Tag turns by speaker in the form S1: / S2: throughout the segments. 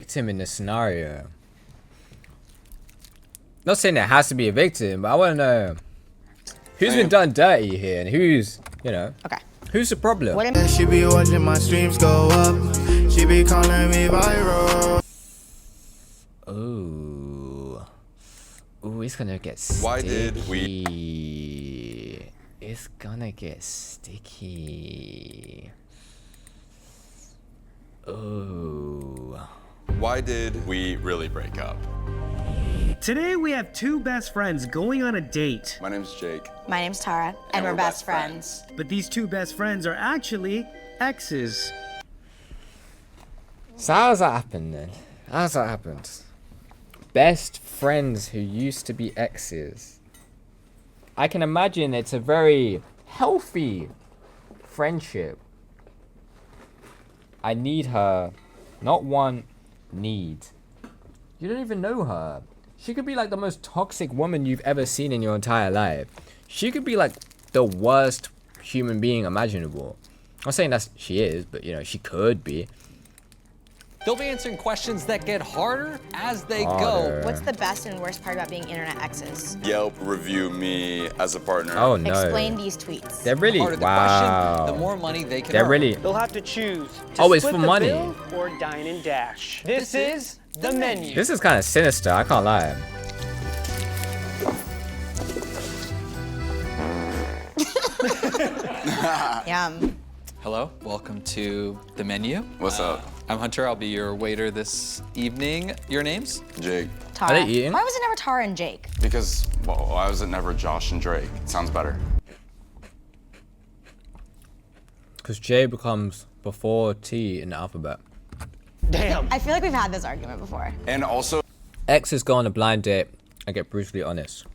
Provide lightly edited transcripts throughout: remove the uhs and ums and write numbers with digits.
S1: victim in this scenario? Not saying there has to be a victim, but I want to know who's been done dirty here and who's, you know, who's the problem?
S2: She be watching my streams go up. She be calling me viral.
S1: Ooh, it's gonna get sticky.
S3: Why did
S1: we? It's gonna get sticky. Ooh.
S3: Why did we really break up?
S4: Today we have two best friends going on a date.
S3: My name's Jake.
S5: My name's Tara, and we're best friends.
S4: But these two best friends are actually exes.
S1: So how's that happened then? How's that happened? Best friends who used to be exes. I can imagine it's a very healthy friendship. I need her. Not want, need. You don't even know her. She could be like the most toxic woman you've ever seen in your entire life. She could be like the worst human being imaginable. I'm not saying that she is, but you know, she could be.
S6: They'll be answering questions that get harder as they go.
S5: What's the best and worst part about being internet exes?
S3: Yelp review me as a partner.
S1: Oh no.
S5: Explain these tweets.
S1: They're really,
S6: The harder the
S1: wow.
S6: question, the more money they can
S1: They're
S6: earn.
S1: really,
S4: They'll have to choose to
S1: oh, it's
S4: split
S1: for
S4: the
S1: money.
S4: bill or dine and dash. This is the menu.
S1: This is kind of sinister, I can't lie.
S5: Yum.
S6: Hello, welcome to the menu.
S3: What's up?
S6: I'm Hunter, I'll be your waiter this evening. Your names?
S3: Jake.
S5: Tara.
S1: Are they eating?
S5: Why was it never Tara and Jake?
S3: Because, well, why was it never Josh and Drake? It sounds better.
S1: Because J becomes before T in the alphabet.
S4: Damn.
S5: I feel like we've had this argument before.
S3: And also,
S1: Exes go on a blind date and get brutally honest.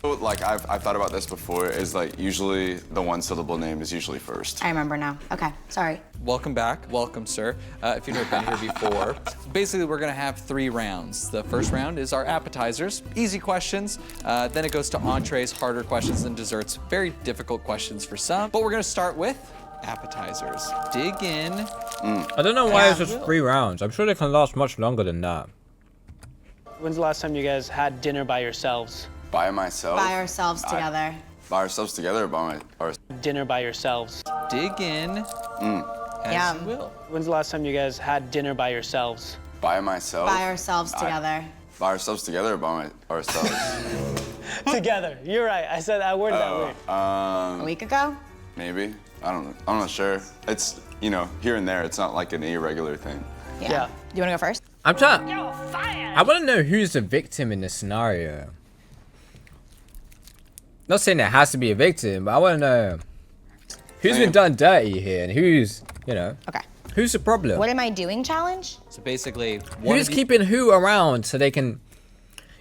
S3: like, I've thought about this before, is like, usually the one syllable name is usually first.
S5: I remember now. Okay, sorry.
S6: Welcome back. Welcome, sir. If you've never been here before. Basically, we're gonna have 3 rounds. The first round is our appetizers, easy questions. Then it goes to entrees, harder questions, and desserts. Very difficult questions for some. But we're gonna start with appetizers. Dig in.
S1: I don't know why it's just 3 rounds. I'm sure they can last much longer than that.
S4: When's the last time you guys had dinner by yourselves?
S3: By myself?
S5: By ourselves together.
S3: By ourselves together or by my...
S4: Dinner by yourselves.
S6: Dig in. As
S5: Yum.
S6: you will.
S4: When's the last time you guys had dinner by yourselves?
S3: By myself?
S5: By ourselves together.
S3: By ourselves together or by ourselves?
S4: Together. You're right. I said that word that way.
S5: A week ago?
S3: Maybe. I don't know. I'm not sure. It's, you know, here and there. It's not like an irregular thing.
S4: Yeah.
S5: Do you want to go first?
S1: I'm trying. I want to know who's the victim in this scenario. Not saying there has to be a victim, but I want to know who's been done dirty here and who's, you know, who's the problem?
S5: What am I doing challenge?
S6: So basically,
S1: Who's keeping who around so they can,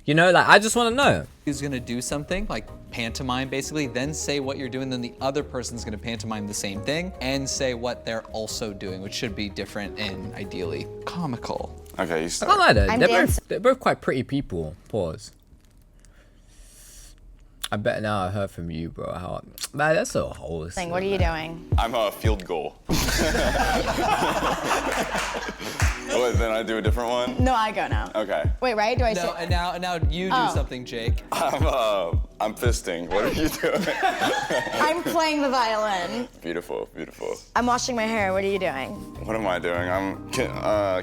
S1: you know, like, I just want to know.
S6: who's gonna do something, like pantomime basically, then say what you're doing, then the other person's gonna pantomime the same thing and say what they're also doing, which should be different and ideally comical.
S3: Okay, you
S1: I
S3: start.
S1: can't lie though,
S5: I'm
S1: they're both quite pretty people. Pause. I bet now I heard from you, bro. How, man, that's so wholesome.
S5: What are you doing?
S3: I'm a field goal. What, then I do a different one?
S5: No, I go now.
S3: Okay.
S5: Wait, right? Do I
S6: No,
S5: say?
S6: and now you do something, Jake.
S3: I'm fisting. What are you doing?
S5: I'm playing the violin.
S3: Beautiful, beautiful.
S5: I'm washing my hair. What are you doing?
S3: What am I doing? I'm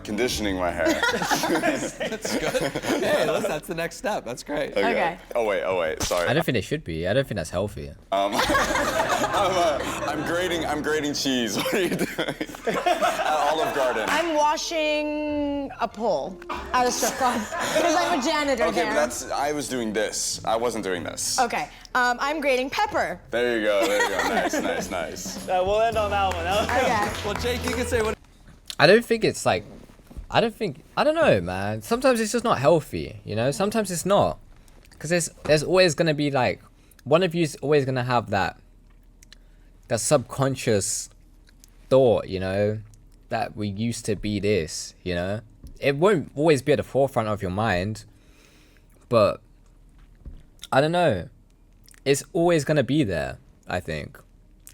S3: conditioning my hair.
S6: That's good. Hey, listen, that's the next step. That's great.
S5: Okay.
S3: Oh wait. Sorry.
S1: I don't think they should be. I don't think that's healthy.
S3: I'm grating cheese. What are you doing? At Olive Garden.
S5: I'm washing a pole at a strip club because I'm a janitor
S3: Okay,
S5: there.
S3: but I was doing this. I wasn't doing this.
S5: Okay. I'm grating pepper.
S3: There you go. Nice.
S4: We'll end on that one.
S5: Okay.
S6: Well, Jake, you can say what.
S1: I don't think it's like, I don't know, man. Sometimes it's just not healthy, you know? Sometimes it's not. Because there's always going to be like, one of you's always going to have that subconscious thought, you know? That we used to be this, you know? It won't always be at the forefront of your mind. But, I don't know. It's always going to be there, I think.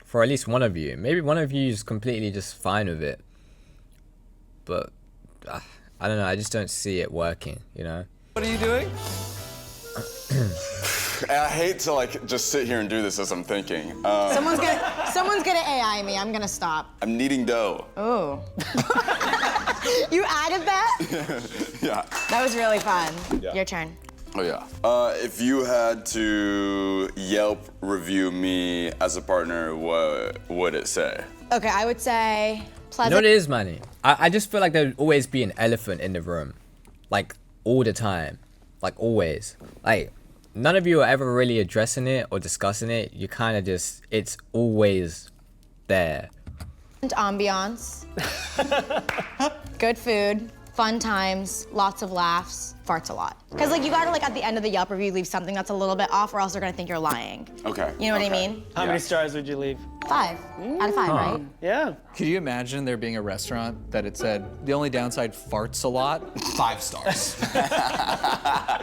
S1: For at least one of you. Maybe one of you is completely just fine with it. But I don't know. I just don't see it working. You know.
S6: What are you doing?
S3: I hate to like just sit here and do this as I'm thinking.
S5: Someone's gonna AI me. I'm gonna stop.
S3: I'm kneading dough.
S5: Ooh. You added that?
S3: Yeah.
S5: That was really fun.
S3: Yeah.
S5: Your turn.
S3: Oh yeah. If you had to Yelp review me as a partner, what would it say?
S5: Okay, I would say
S1: You know
S5: pleasant.
S1: what it is, Manny? I just feel like there would always be an elephant in the room. Like, all the time. Like, always. Like, none of you are ever really addressing it or discussing it. You kind of just, it's always there.
S5: Ambiance. Good food. Fun times. Lots of laughs. Farts a lot. Because, like, you gotta, like, at the end of the Yelp review, leave something that's a little bit off, or else they're gonna think you're lying.
S3: Okay.
S5: You know what I
S3: okay.
S5: mean?
S7: How many stars would you leave?
S5: 5 out of 5, right?
S7: Yeah.
S6: Could you imagine there being a restaurant that it said, the only downside, farts a lot? 5 stars.
S5: I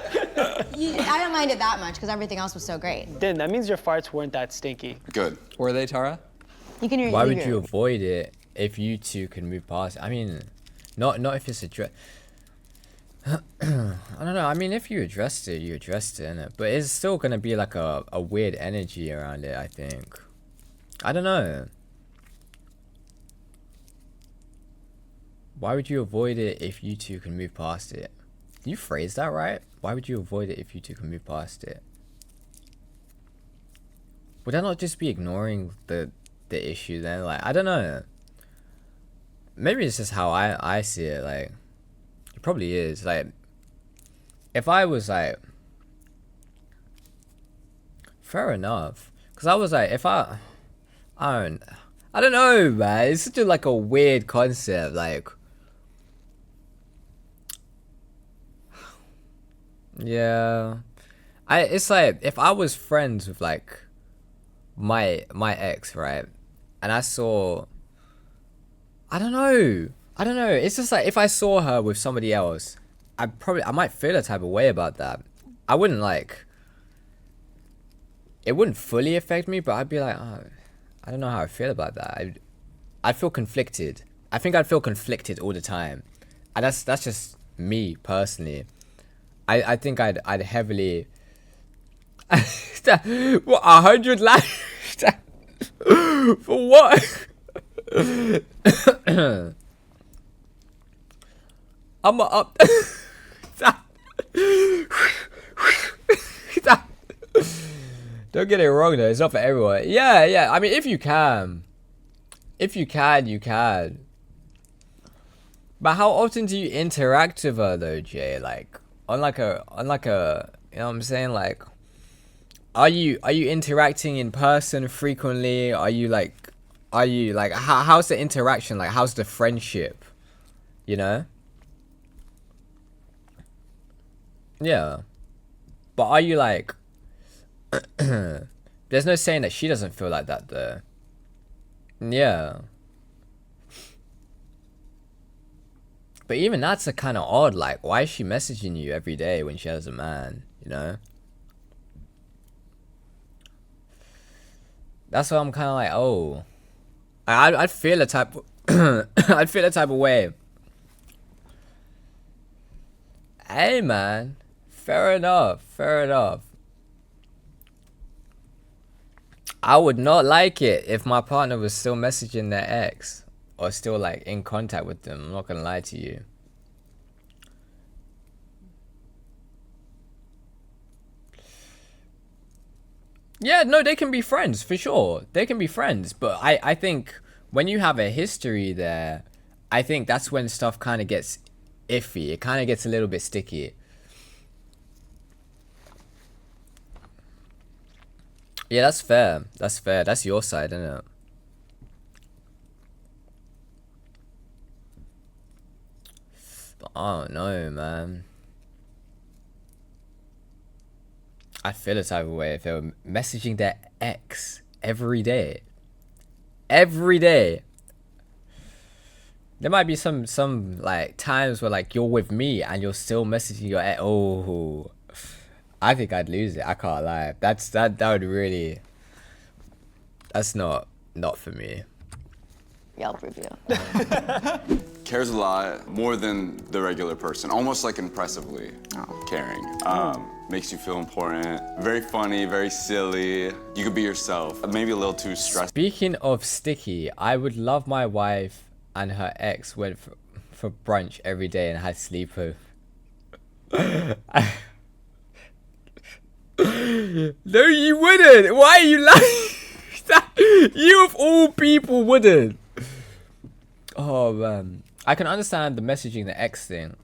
S5: don't mind it that much because everything else was so great.
S7: Then that means your farts weren't that stinky.
S3: Good.
S6: Were they, Tara?
S5: You can.
S1: Why would you avoid it if you two can move past it? I mean, not if it's addressed. I don't know. I mean, if you addressed it, you addressed it, innit? But it's still gonna be like a weird energy around it, I think. I don't know. Why would you avoid it if you two can move past it? You phrased that right? Why would you avoid it if you two can move past it? Would that not just be ignoring the issue then? Like, I don't know. Maybe it's just how I see it. Like, it probably is. Like, if I was like, fair enough. Because I was like, if I don't know, man. It's such a, like, a weird concept. Like, yeah. It's like, if I was friends with, like, my ex, right? And I saw, I don't know. It's just like, if I saw her with somebody else, I might feel a type of way about that. I wouldn't like, it wouldn't fully affect me, but I'd be like, oh, I don't know how I feel about that. I'd feel conflicted. I think I'd feel conflicted all the time. And that's just me personally. I think I'd heavily what, 100 likes? For what? I'm up. Don't get it wrong though, it's not for everyone. Yeah. I mean, if you can, you can. But how often do you interact with her though, Jay? Like, on like a, you know what I'm saying? Like, are you interacting in person frequently? Are you like, how's the interaction? Like, how's the friendship? You know? Yeah. But are you like, there's no saying that she doesn't feel like that though. Yeah. But even that's a kind of odd. Like, why is she messaging you every day when she has a man? You know? That's why I'm kind of like, oh, I'd feel a type, I'd feel a type of way. Hey man, fair enough. I would not like it if my partner was still messaging their ex or still like in contact with them. I'm not gonna lie to you. Yeah, no, they can be friends, for sure. They can be friends, but I think when you have a history there, I think that's when stuff kind of gets iffy. It kind of gets a little bit sticky. Yeah, that's fair. That's your side, isn't it? But I don't know, man. I feel a type of way if they were messaging their ex every day. Every day. There might be some like times where like you're with me and you're still messaging your ex. Oh, I think I'd lose it. I can't lie. That would really. That's not for me.
S5: Yelp review.
S3: Cares a lot, more than the regular person, almost like impressively caring. Makes you feel important, very funny, very silly. You could be yourself, maybe a little too stressed.
S1: Speaking of sticky, I would love my wife and her ex went for brunch every day and had sleepover. No, you wouldn't. Why are you laughing? You of all people wouldn't. Oh man, I can understand the messaging the ex thing,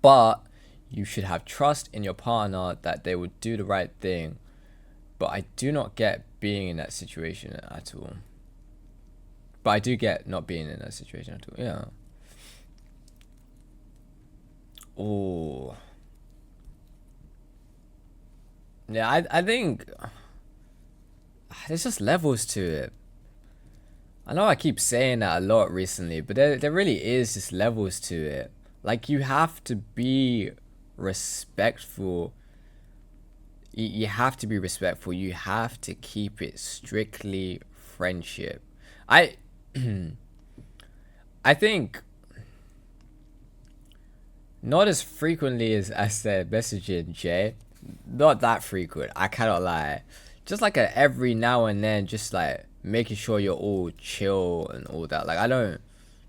S1: but you should have trust in your partner that they would do the right thing. But I do not get being in that situation at all. But I do get not being in that situation at all. Yeah. Oh. Yeah, I think there's just levels to it. I know I keep saying that a lot recently, but there really is just levels to it. Like, you have to be respectful. You have to be respectful. You have to keep it strictly friendship. I think not as frequently as I said messaging Jay. Not that frequent, I cannot lie. Just like a every now and then, just like making sure you're all chill and all that. Like,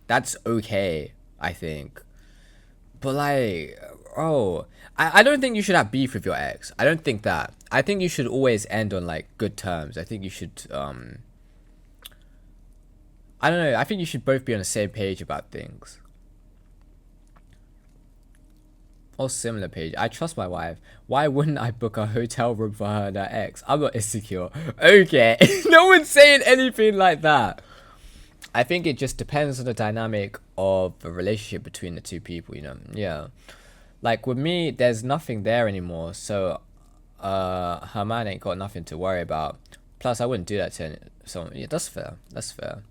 S1: that's okay, I think. But like, I don't think you should have beef with your ex. I don't think that. I think you should always end on like good terms. I think you should, I don't know, I think you should both be on the same page about things. Or similar page. I trust my wife. Why wouldn't I book a hotel room for her and her ex? I'm not insecure. Okay. No one's saying anything like that. I think it just depends on the dynamic of the relationship between the two people, you know? Yeah. Like with me, there's nothing there anymore. So her man ain't got nothing to worry about. Plus, I wouldn't do that to someone. Yeah, that's fair. That's fair.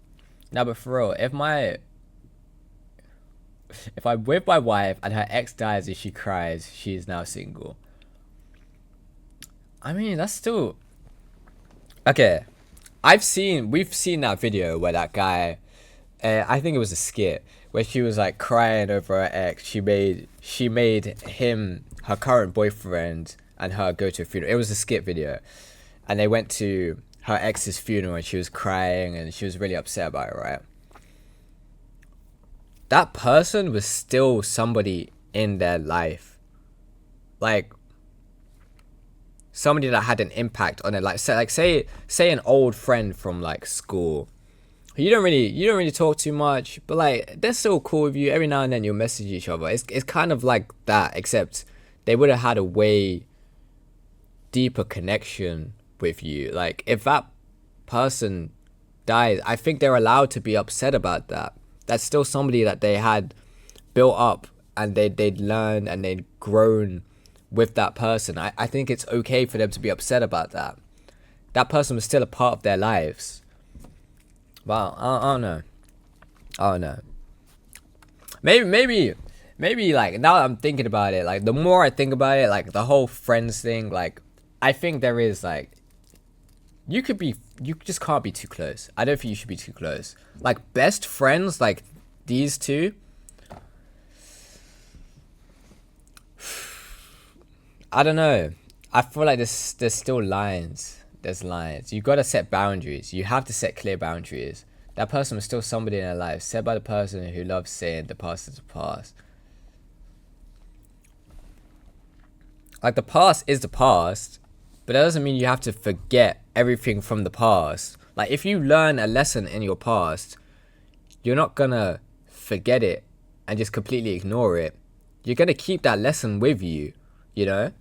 S1: Now, but for real, if I'm with my wife and her ex dies and she cries, she is now single. I mean, that's still... Okay. We've seen that video where that guy, I think it was a skit, where she was like crying over her ex. She made him, her current boyfriend, and her go to a funeral. It was a skit video. And they went to her ex's funeral and she was crying and she was really upset about it, right? That person was still somebody in their life. Like, somebody that had an impact on it. Like, say an old friend from like school. You don't really talk too much, but like they're still cool with you. Every now and then you'll message each other. It's kind of like that, except they would have had a way deeper connection with you. Like, if that person dies, I think they're allowed to be upset about that. That's still somebody that they had built up and they'd learned and they'd grown with that person. I think it's okay for them to be upset about that. That person was still a part of their lives. Well, I don't know. I don't know. Maybe like, now that I'm thinking about it, like the more I think about it, like the whole friends thing, like I think there is like, you just can't be too close. I don't think you should be too close. Like best friends, like these two. I don't know. I feel like there's still lines. There's lines. You gotta set boundaries. You have to set clear boundaries. That person was still somebody in their life, set by the person who loves saying the past is the past. Like the past is the past, but that doesn't mean you have to forget everything from the past. Like if you learn a lesson in your past, you're not gonna forget it and just completely ignore it. You're gonna keep that lesson with you, you know?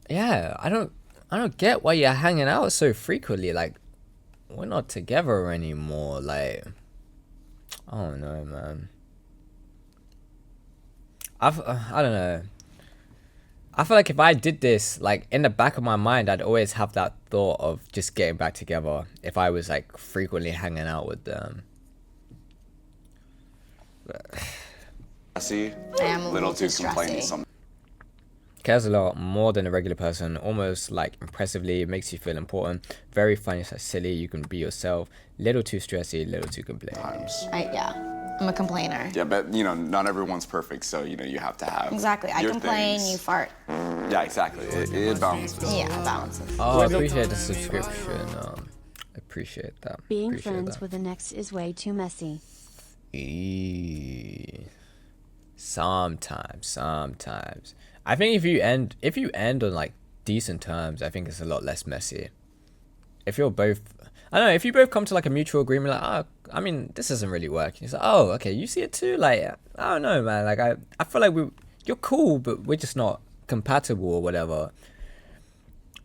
S1: Yeah, I don't get why you're hanging out so frequently. Like, we're not together anymore. Like, I don't know, man. I don't know. I feel like if I did this, like, in the back of my mind, I'd always have that thought of just getting back together if I was, like, frequently hanging out with them.
S3: See,
S5: I am a little too
S3: complaining
S5: stressy.
S3: sometimes.
S1: Cares a lot more than a regular person, almost like impressively, makes you feel important. Very funny, so silly, you can be yourself. Little too stressy, little too complaining.
S5: Yeah, I'm a complainer.
S3: Yeah, but you know, not everyone's perfect, so you know, you have to have
S5: Exactly, I
S3: your
S5: complain,
S3: things.
S5: you fart.
S3: Yeah, exactly. It balances.
S5: Yeah, it balances.
S1: Oh, I appreciate the subscription. Appreciate that.
S8: Being
S1: appreciate
S8: friends
S1: that.
S8: with an ex is way too messy.
S1: Sometimes. I think if you end on like decent terms, I think it's a lot less messy. If you're both, I don't know, if you both come to like a mutual agreement, like, oh, I mean, this isn't really working. It's like, oh, okay, you see it too. Like, I don't know, man. Like, I feel like you're cool, but we're just not compatible or whatever.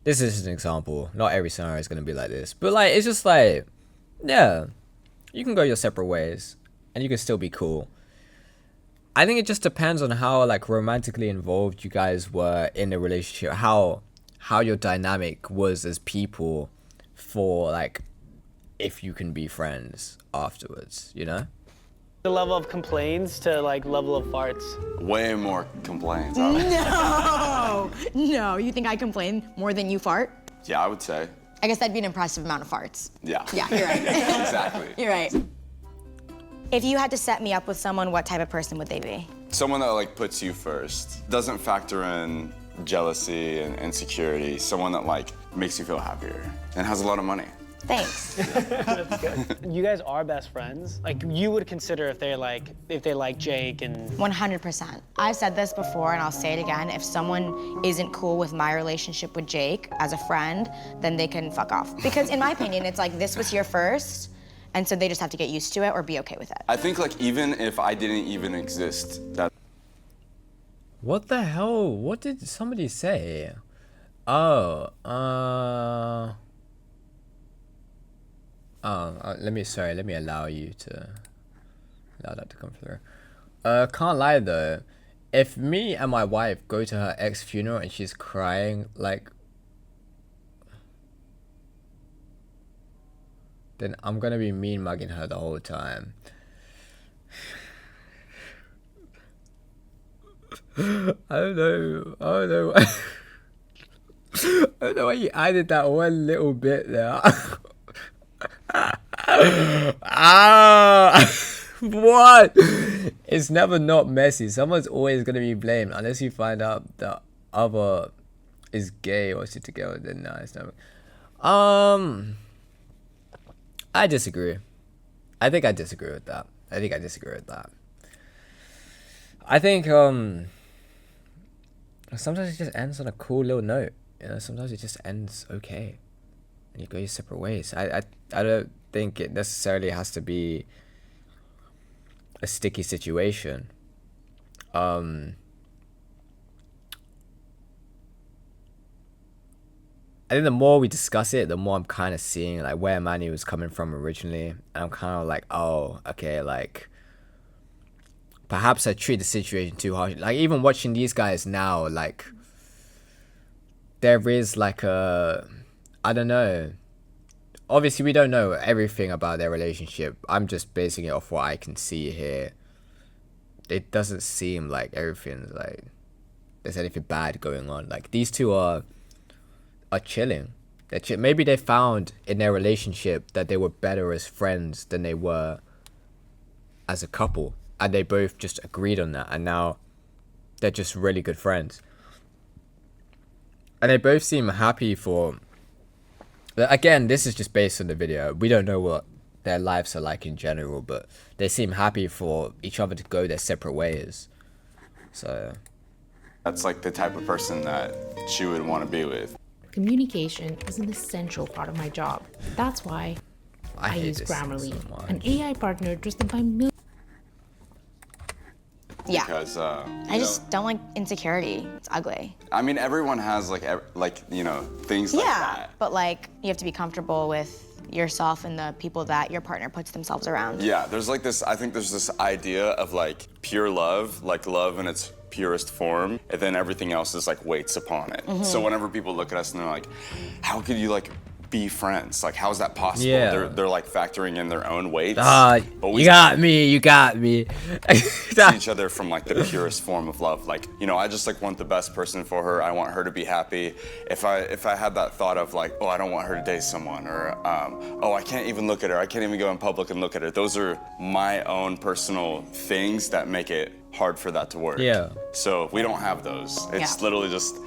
S1: This is just an example. Not every scenario is gonna be like this, but like, it's just like, yeah, you can go your separate ways, and you can still be cool. I think it just depends on how like romantically involved you guys were in the relationship, how your dynamic was as people, for like if you can be friends afterwards, you know?
S7: The level of complaints to like level of farts.
S3: Way more complaints.
S5: No, you think I complain more than you fart?
S3: Yeah, I would say.
S5: I guess that'd be an impressive amount of farts.
S3: Yeah.
S5: Yeah, you're right.
S3: Exactly.
S5: You're right. If you had to set me up with someone, what type of person would they be?
S3: Someone that like puts you first, doesn't factor in jealousy and insecurity. Someone that like makes you feel happier and has a lot of money.
S5: Thanks.
S7: You guys are best friends. Like you would consider if they like Jake and
S5: 100%. I've said this before and I'll say it again. If someone isn't cool with my relationship with Jake as a friend, then they can fuck off. Because in my opinion, it's like this was here first, and so they just have to get used to it or be okay with it.
S3: I think like even if I didn't even exist, that
S1: What the hell? What did somebody say? Let me allow that to come through. Can't lie though, if me and my wife go to her ex funeral and she's crying, like, then I'm gonna be mean mugging her the whole time. I don't know. I don't know why you added that one little bit there. What? It's never not messy. Someone's always gonna be blamed unless you find out the other is gay or shit together. Then no, it's never. I disagree. I think I disagree with that. I think sometimes it just ends on a cool little note. You know, sometimes it just ends okay, and you go your separate ways. I don't think it necessarily has to be a sticky situation. I think the more we discuss it, the more I'm kind of seeing like where Manny was coming from originally, and I'm kind of like, oh, okay, like perhaps I treat the situation too harshly. Like even watching these guys now, like there is like a, I don't know. Obviously, we don't know everything about their relationship. I'm just basing it off what I can see here. It doesn't seem like everything's like there's anything bad going on. Like these two are chilling. Maybe they found in their relationship that they were better as friends than they were as a couple, and they both just agreed on that, and now they're just really good friends. And they both seem happy for. Again, this is just based on the video. We don't know what their lives are like in general, but they seem happy for each other to go their separate ways. So
S3: that's like the type of person that she would want to be with.
S9: Communication is an essential part of my job. That's why I use Grammarly, an AI partner trusted by millions.
S5: Yeah.
S3: Because
S5: I just don't like insecurity. It's ugly.
S3: I mean, everyone has like you know, things like that.
S5: Yeah, but like you have to be comfortable with yourself and the people that your partner puts themselves around.
S3: Yeah, there's like this, I think there's this idea of like pure love, like love in its purest form, and then everything else is like weights upon it. So whenever people look at us and they're like, how could you like be friends. Like, how is that possible?
S1: Yeah.
S3: They're like factoring in their own weights. But
S1: You got me. You got me.
S3: see each other from like the purest form of love. Like, you know, I just like want the best person for her. I want her to be happy. If I had that thought of like, oh, I don't want her to date someone, or oh, I can't even look at her. I can't even go in public and look at her. Those are my own personal things that make it hard for that to work.
S1: Yeah.
S3: So we don't have those. It's literally just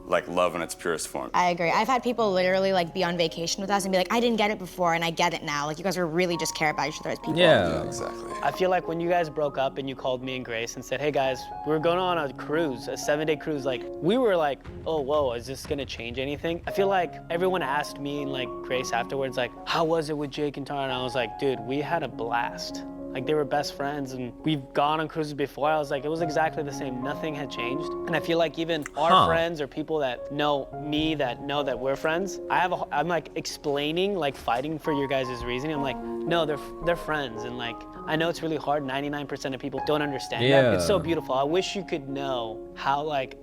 S3: like love in its purest form.
S5: I agree. I've had people literally like be on vacation with us and be like, I didn't get it before and I get it now. Like you guys are really just care about each other as people.
S1: Yeah.
S3: Exactly.
S7: I feel like when you guys broke up and you called me and Grace and said, hey guys, we're going on a cruise, a 7-day cruise, like we were like, oh, whoa, is this gonna change anything? I feel like everyone asked me and like Grace afterwards, like, how was it with Jake and Tara? And I was like, dude, we had a blast. Like they were best friends and we've gone on cruises before. I was like, it was exactly the same. Nothing had changed. And I feel like even our friends or people that know me that know that we're friends, I'm like explaining, like fighting for your guys' reasoning. I'm like, no, they're friends. And like, I know it's really hard. 99% of people don't understand that. It's so beautiful. I wish you could know how like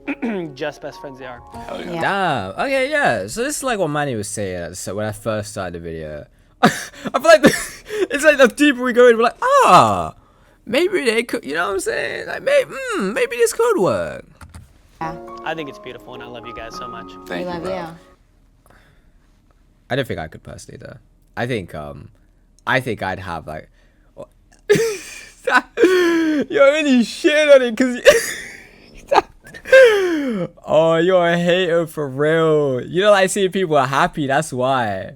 S7: just best friends they are.
S3: Hell yeah.
S1: Damn. Okay, yeah. So this is like what Manny was saying. So when I first started the video, I feel like it's like the deeper we go in, we're like, maybe they could. You know what I'm saying? Like maybe this could work.
S5: Yeah.
S7: I think it's beautiful and I love you guys so much.
S3: Thank
S5: We
S3: you,
S5: love
S3: bro.
S5: you.
S1: I don't think I could personally though. I think I'd have like. You're really shit on it because. Oh, you're a hater for real. You don't like seeing people are happy. That's why.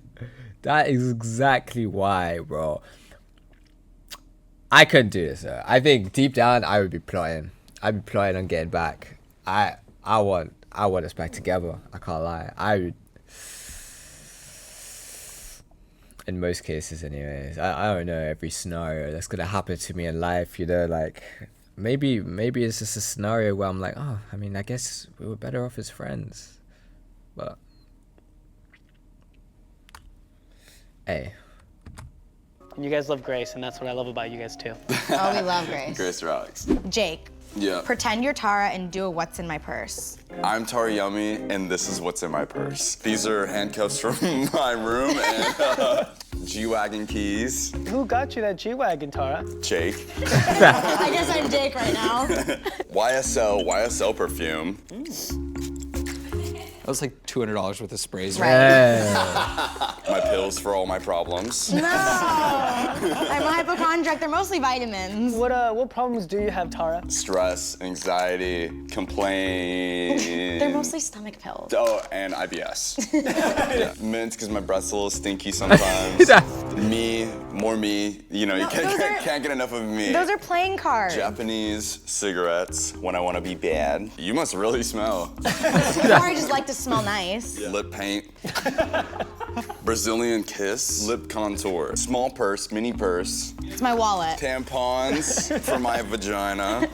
S1: That is exactly why, bro. I couldn't do this, though. I think deep down, I would be plotting. I'd be plotting on getting back. I want us back together. I can't lie. I would. In most cases, anyways. I don't know every scenario that's gonna happen to me in life. You know, like maybe it's just a scenario where I'm like, oh, I mean, I guess we were better off as friends, but. Hey.
S7: And you guys love Grace, and that's what I love about you guys too.
S5: Oh, we love Grace.
S3: Grace rocks.
S5: Jake,
S3: Yeah.
S5: pretend you're Tara and do a what's in my purse.
S3: I'm Tara Yummy, and this is what's in my purse. These are handcuffs from my room and G-Wagon keys.
S7: Who got you that G-Wagon, Tara?
S3: Jake.
S5: I guess I'm Jake right now.
S3: YSL perfume.
S6: That was like $200 worth of sprays.
S5: Right.
S1: Yeah.
S3: My pills for all my problems.
S5: No, I'm a hypochondriac. They're mostly vitamins.
S7: What problems do you have, Tara?
S3: Stress, anxiety, complaint.
S5: They're mostly stomach pills.
S3: Oh, and IBS. Yeah. Mints, because my breath's a little stinky sometimes. More me. You know, you can't get enough of me.
S5: Those are playing cards.
S3: Japanese cigarettes when I want to be bad. You must really smell.
S5: Or I just like to smell nice.
S3: Lip paint. Brazilian kiss. Lip contour. Small purse, mini purse.
S5: It's my wallet.
S3: Tampons for my vagina.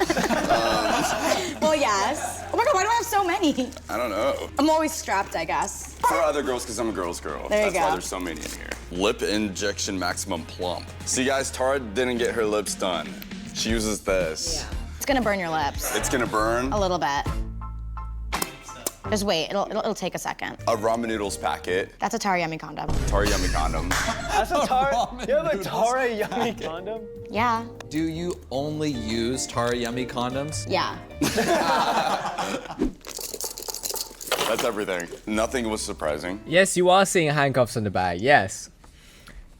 S5: Well, yes. Oh my God, why do I have so many?
S3: I don't know.
S5: I'm always strapped, I guess.
S3: For other girls, because I'm a girl's girl.
S5: There you
S3: That's why
S5: go.
S3: there's so many in here. Lip injection maximum plump. See guys, Tara didn't get her lips done. She uses this.
S5: It's gonna burn your lips.
S3: It's gonna burn.
S5: A little bit. Just wait, it'll take a second.
S3: A ramen noodles packet.
S5: That's a Tara Yummy condom.
S3: Tara Yummy condom.
S7: That's a Tara. You have a Tara Yummy condom?
S5: Yeah.
S6: Do you only use Tara Yummy condoms?
S5: Yeah.
S3: That's everything. Nothing was surprising.
S1: Yes, you are seeing handcuffs on the bag. Yes.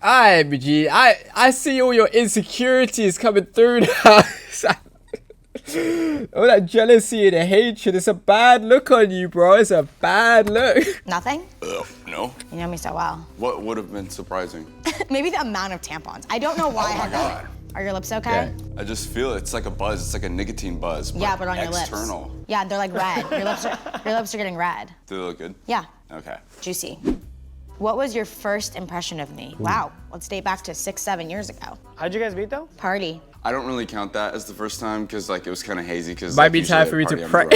S1: Alright, BG. I see all your insecurities coming through now. All that jealousy and the hatred. It's a bad look on you, bro. It's a bad look.
S5: Nothing?
S3: No.
S5: You know me so well.
S3: What would have been surprising?
S5: Maybe the amount of tampons. I don't know why.
S3: Oh my God.
S5: Are your lips okay?
S3: I just feel it's like a buzz. It's like a nicotine buzz.
S5: Yeah, but on your lips.
S3: external.
S5: Yeah, they're like red. Your lips are getting red.
S3: Do they look good?
S5: Yeah.
S3: Okay.
S5: Juicy. What was your first impression of me? Wow, let's date back to 6-7 years ago.
S7: How'd you guys meet though?
S5: Party.
S3: I don't really count that as the first time because like it was kind of hazy because
S1: Might be time for me to pray.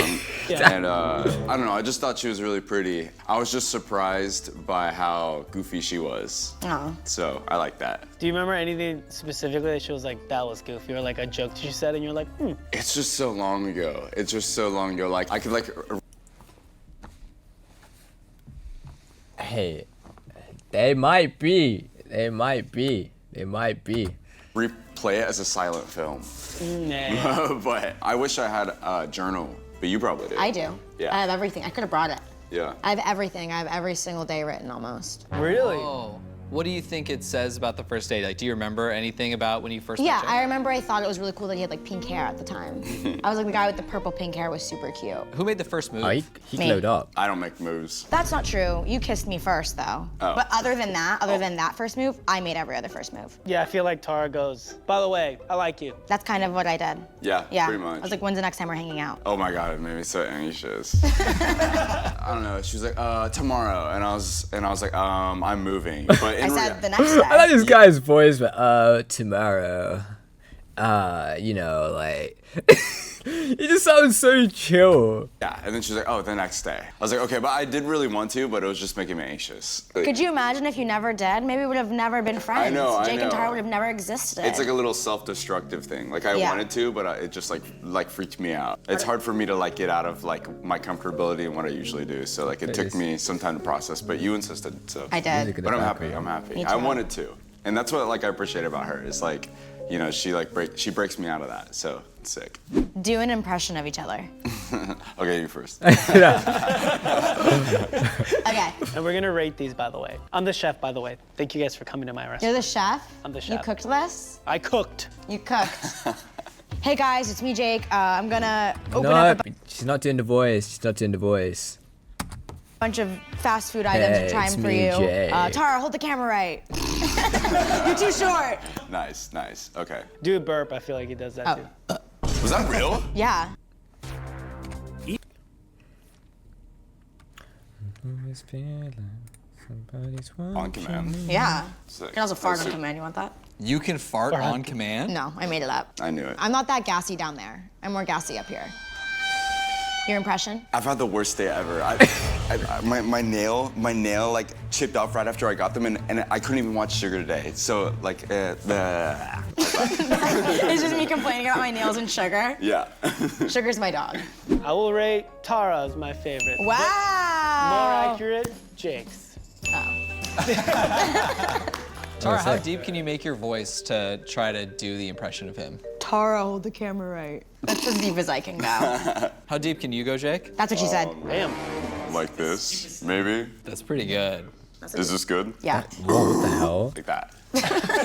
S3: And I don't know. I just thought she was really pretty. I was just surprised by how goofy she was.
S5: Oh.
S3: So I like that.
S7: Do you remember anything specifically that she was like, that was goofy, or like a joke that she said and you're like,
S3: It's just so long ago. It's just so long ago. Like I could like.
S1: Hey, They might be. They might be. They might be.
S3: Replay it as a silent film.
S7: Nah.
S3: But I wish I had a journal, but you probably do.
S5: I do.
S3: Yeah.
S5: I have everything. I could have brought it.
S3: Yeah.
S5: I have everything. I have every single day written almost.
S7: Really?
S6: Oh. What do you think it says about the first date? Like, do you remember anything about when you first met
S5: Yeah,
S6: Jake?
S5: I remember I thought it was really cool that he had like pink hair at the time. I was like, the guy with the purple pink hair was super cute.
S6: Who made the first move?
S1: Oh, he
S5: Me.
S1: glowed up.
S3: I don't make moves.
S5: That's not true. You kissed me first though.
S3: Oh.
S5: But other than that first move, I made every other first move.
S7: Yeah, I feel like Tara goes, by the way, I like you.
S5: That's kind of what I did.
S3: Yeah,
S5: Yeah.
S3: pretty much.
S5: I was like, when's the next time we're hanging out?
S3: Oh my God, it made me so anxious. I don't know. She was like, tomorrow, and I was like, I'm moving. But
S5: I
S3: in
S5: said the next
S1: I like
S5: day.
S1: this guy's voice, but tomorrow. You know, like he just sounds so chill.
S3: Yeah, and then she's like, oh, the next day. I was like, okay, but I did really want to, but it was just making me anxious. Like,
S5: Could you imagine if you never did? Maybe we would have never been friends.
S3: know, I
S5: Jake and
S3: know.
S5: Tara would have never existed.
S3: it's like a little self-destructive thing. Like I
S5: Yeah.
S3: wanted to, but it just like freaked me out. It's hard for me to like get out of like my comfortability and what I usually do. So like it took me some time to process, but you insisted, so.
S5: I did.
S3: But I'm happy. I'm happy.
S5: Me
S3: I
S5: too.
S3: wanted to, and that's what like I appreciate about her is like, you know, she breaks me out of that. So it's sick.
S5: Do an impression of each other.
S3: Okay, you first.
S5: Okay.
S7: And we're gonna rate these, by the way. I'm the chef, by the way. Thank you guys for coming to my
S5: You're
S7: restaurant.
S5: the chef?
S7: I'm the
S5: You
S7: chef.
S5: cooked this?
S7: I cooked.
S5: You cooked. Hey guys, it's me, Jake. I'm gonna open
S1: No,
S5: up a
S1: she's not doing the voice. She's not doing the voice.
S5: bunch of fast food items and try
S1: it's
S5: them for
S1: me,
S5: you.
S1: Jake.
S5: Tara, hold the camera right. You're too short.
S3: Nice. Okay.
S7: Do a burp. I feel like he does that
S5: Oh.
S7: too.
S3: Was that real?
S5: Yeah.
S3: On command.
S5: Yeah.
S3: Sick.
S5: You can also fart
S3: That's
S5: on
S3: super-
S5: command. You want that?
S6: You can fart on command?
S5: No, I made it up.
S3: I knew it.
S5: I'm not that gassy down there. I'm more gassy up here. Your impression?
S3: I've had the worst day ever. My nail like chipped off right after I got them, and I couldn't even watch Sugar today. So like
S5: It's just me complaining about my nails and sugar.
S3: yeah.
S5: Sugar's my dog.
S7: I will rate Tara as my favorite. More
S5: Wow.
S7: accurate, Jake's.
S6: Tara, how deep can you make your voice to try to do the impression of him?
S5: Tara, hold the camera right. That's as deep as I can go.
S6: How deep can you go, Jake?
S5: That's what she said.
S7: Damn.
S3: Like this, maybe.
S6: That's pretty good.
S3: Is this good?
S5: Yeah.
S1: What the hell?
S3: Like that.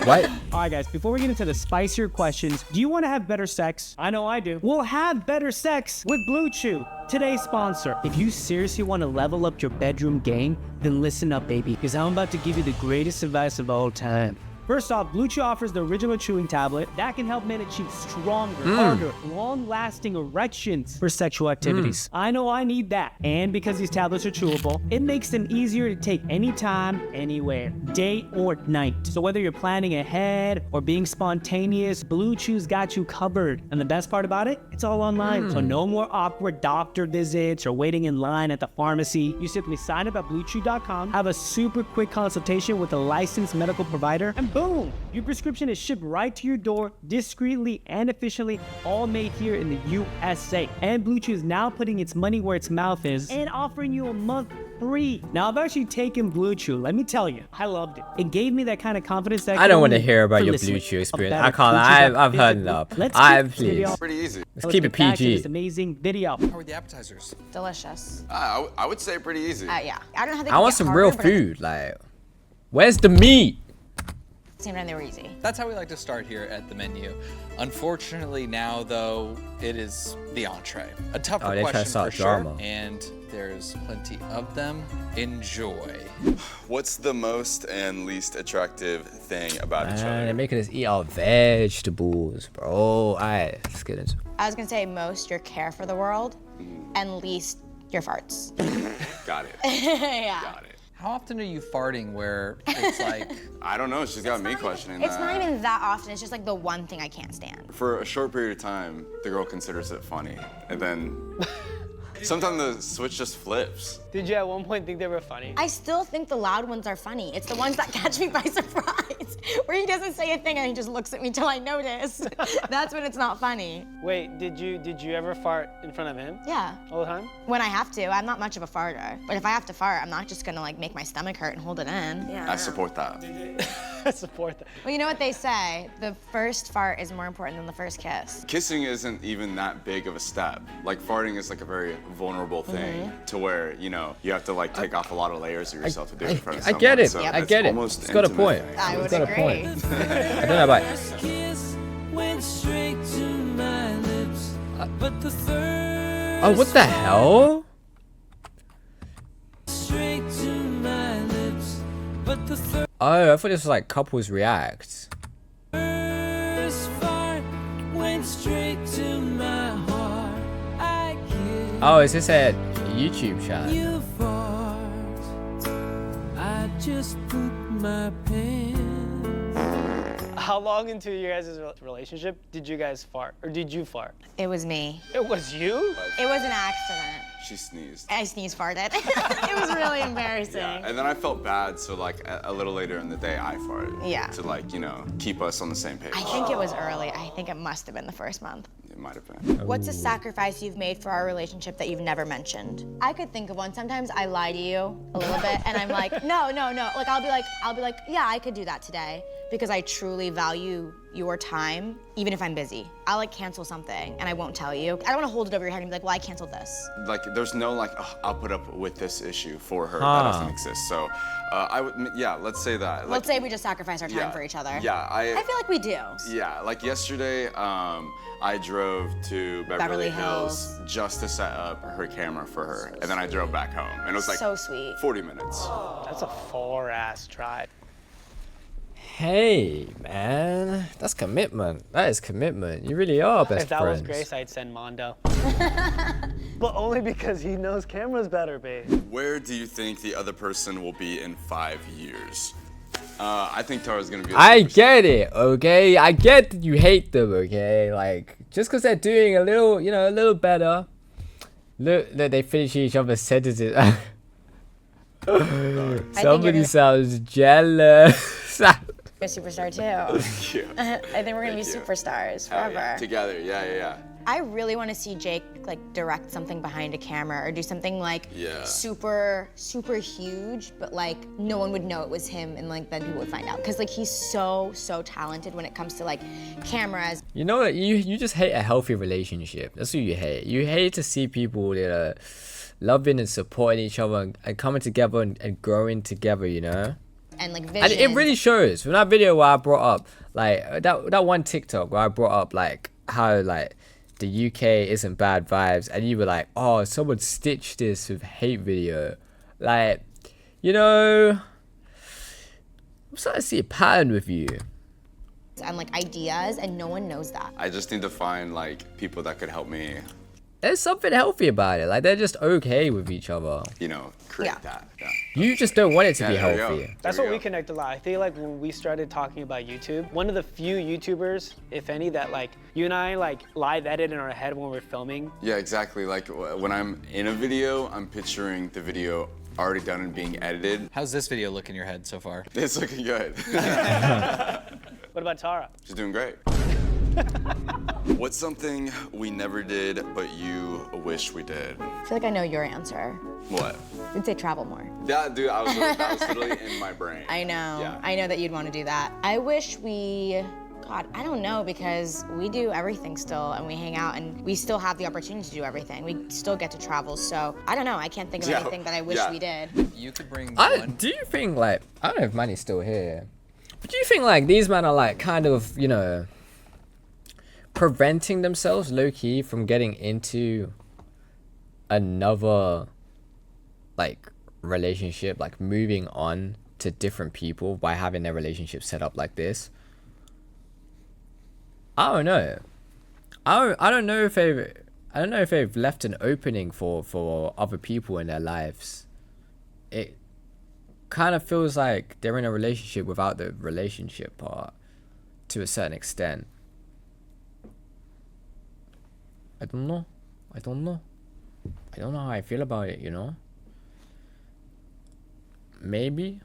S1: What?
S4: All right, guys, before we get into the spicier questions, do you want to have better sex? I know I do. We'll have better sex with Blue Chew, today's sponsor. If you seriously want to level up your bedroom game, then listen up, baby, because I'm about to give you the greatest advice of all time. First off, Blue Chew offers the original chewing tablet that can help men achieve stronger, harder, long-lasting erections for sexual activities. I know I need that. And because these tablets are chewable, it makes them easier to take anytime, anywhere, day or night. So whether you're planning ahead or being spontaneous, Blue Chew's got you covered. And the best part about it, it's all online. So no more awkward doctor visits or waiting in line at the pharmacy. You simply sign up at BlueChew.com, have a super quick consultation with a licensed medical provider, and boom, your prescription is shipped right to your door, discreetly and efficiently, all made here in the USA. And Blue Chew is now putting its money where its mouth is and offering you a month free. Now, I've actually taken Blue Chew. Let me tell you, I loved it. It gave me that kind of confidence that
S1: I don't want to
S4: only
S1: hear about
S4: for
S1: your
S4: listening.
S1: Blue Chew
S4: A
S1: experience.
S4: better
S1: I can't.
S4: Blue Chew
S1: I've heard
S4: physically.
S1: enough.
S4: Let's
S1: I
S4: keep this video.
S1: please.
S3: Pretty easy.
S1: Let's keep it
S4: get back to
S1: PG.
S4: This amazing video.
S6: How are the appetizers?
S5: Delicious.
S3: I would say pretty easy.
S5: Yeah. I don't know how they
S1: I
S5: can
S1: want
S5: get
S1: some
S5: harder,
S1: real
S5: but
S1: food. Like, where's the meat?
S5: At the same time, they were easy.
S6: That's how we like to start here at the menu. Unfortunately, now though, it is the entree. A tougher
S1: Oh, they're trying to
S6: question
S1: start
S6: for sure,
S1: drama.
S6: and there's plenty of them. Enjoy.
S3: What's the most and least attractive thing about each
S1: Man, they're
S3: other?
S1: making us eat our vegetables, bro. Alright, let's get into it.
S5: I was gonna say most your care for the world, and least your farts.
S3: Got it.
S5: Yeah.
S3: Got it.
S6: How often are you farting where it's like,
S3: I don't know. She's got me questioning
S5: It's
S3: that.
S5: not even that often. It's just like the one thing I can't stand.
S3: For a short period of time, the girl considers it funny, and then sometimes the switch just flips.
S7: Did you at one point think they were funny?
S5: I still think the loud ones are funny. It's the ones that catch me by surprise. where he doesn't say a thing and he just looks at me till I notice. That's when it's not funny.
S7: Wait, did you ever fart in front of him?
S5: Yeah.
S7: All the time?
S5: When I have to. I'm not much of a farter. But if I have to fart, I'm not just gonna like make my stomach hurt and hold it in. Yeah.
S3: I support that.
S7: I support that.
S5: Well, you know what they say? The first fart is more important than the first kiss.
S3: Kissing isn't even that big of a step. Like farting is like a very vulnerable thing to where, you know, you have to like take off a lot of layers of yourself to do it in front of
S1: I
S3: someone.
S1: get it.
S3: So
S1: I
S3: it's
S1: get it.
S3: almost
S1: It's got a
S3: intimate
S1: point.
S3: thing.
S5: I would
S1: It's got a
S5: agree.
S1: point. I don't know about Oh, what the hell? Oh, I thought this was like couples react. Oh, is this a YouTube channel?
S7: How long into your guys' relationship did you guys fart? Or did you fart?
S5: It was me.
S7: It was you?
S5: It was an accident.
S3: She sneezed.
S5: I sneeze farted. It was really embarrassing.
S3: Yeah, and then I felt bad, so like a little later in the day, I farted.
S5: Yeah.
S3: To like, you know, keep us on the same page.
S5: I think it was early. I think it must have been the first month.
S3: It might have been.
S5: What's a sacrifice you've made for our relationship that you've never mentioned? I could think of one. Sometimes I lie to you a little bit, and I'm like, no. Like I'll be like, yeah, I could do that today because I truly value your time, even if I'm busy. I'll like cancel something and I won't tell you. I don't want to hold it over your head and be like, well, I canceled this.
S3: Like, there's no like, oh, I'll put up with this issue for her.
S1: Huh.
S3: That doesn't exist. So, I would, yeah, let's say that. Like,
S5: Let's say we just sacrifice our time
S3: yeah,
S5: for each other.
S3: Yeah,
S5: I feel like we do.
S3: Yeah, like yesterday, I drove to Beverly Hills just to set up her camera for her, and then I drove back home, and it was like
S5: So sweet.
S3: 40 minutes.
S7: That's a far-ass drive.
S1: Hey, man. That's commitment. That is commitment. You really are best
S7: If that
S1: friends.
S7: was Grace, I'd send Mondo. But only because he knows cameras better, babe.
S3: Where do you think the other person will be in 5 years? I think Tara's gonna be.
S1: I get it, okay? I get that you hate them, okay? Like, just because they're doing a little, you know, a little better. Look, they finish each other's sentences. Somebody sounds jealous.
S5: A superstar too.
S3: Thank you.
S5: I think we're gonna be
S3: Thank you.
S5: superstars
S3: Hell
S5: forever.
S3: yeah. Together, yeah.
S5: I really want to see Jake like direct something behind a camera or do something like
S3: Yeah.
S5: super huge, but like no one would know it was him, and like then people would find out because like he's so talented when it comes to like cameras.
S1: You know what? You just hate a healthy relationship. That's what you hate. You hate to see people that are loving and supporting each other and coming together and growing together, you know?
S5: And like
S1: And
S5: vision.
S1: it really shows. From that video where I brought up, like, that one TikTok where I brought up, like, how, like, the UK isn't bad vibes, and you were like, oh, someone stitched this with hate video. Like, you know, I'm starting to see a pattern with you.
S5: and like ideas, and no one knows that.
S3: I just need to find like people that could help me,
S1: There's something healthy about it. Like, they're just okay with each other.
S3: you know, create
S5: Yeah.
S3: that. Yeah.
S1: You just don't want it to be
S3: there we go.
S1: healthy.
S7: That's
S3: There
S7: what we
S3: go.
S7: connect a lot. I feel like when we started talking about YouTube, one of the few YouTubers, if any, that like you and I like live edit in our head when we're filming.
S3: Yeah, exactly. Like when I'm in a video, I'm picturing the video already done and being edited.
S6: How's this video look in your head so far?
S3: It's looking good.
S7: What about Tara?
S3: She's doing great. What's something we never did but you wish we did?
S5: I feel like I know your answer.
S3: What?
S5: You'd say travel more.
S3: That, dude, that was literally in my brain.
S5: I know.
S3: Yeah.
S5: I know that you'd want to do that. I wish we, God, I don't know, because we do everything still, and we hang out, and we still have the opportunity to do everything. We still get to travel, so I don't know. I can't think of
S3: Yeah,
S5: anything that I wish
S3: yeah.
S5: we did.
S6: You could bring
S1: Do you think, like, I don't know if Manny's still here, but do you think, like, these men are, like, kind of, you know, preventing themselves low-key from getting into another, like, relationship, like, moving on to different people by having their relationship set up like this? I don't know. I don't know if they've left an opening for other people in their lives. It kind of feels like they're in a relationship without the relationship part to a certain extent. I don't know how I feel about it, you know? Maybe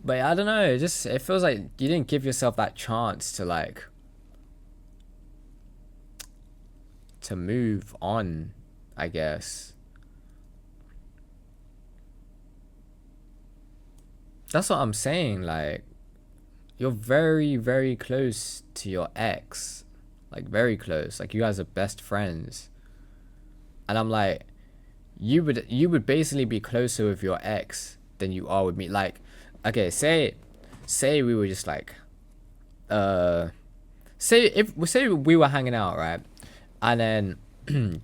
S1: But I don't know, it feels like you didn't give yourself that chance to like to move on, I guess. That's what I'm saying, like you're very, very close to your ex. Like very close. Like you guys are best friends. And I'm like, you would basically be closer with your ex than you are with me. Like, okay, say we were just like say we were hanging out, right? And then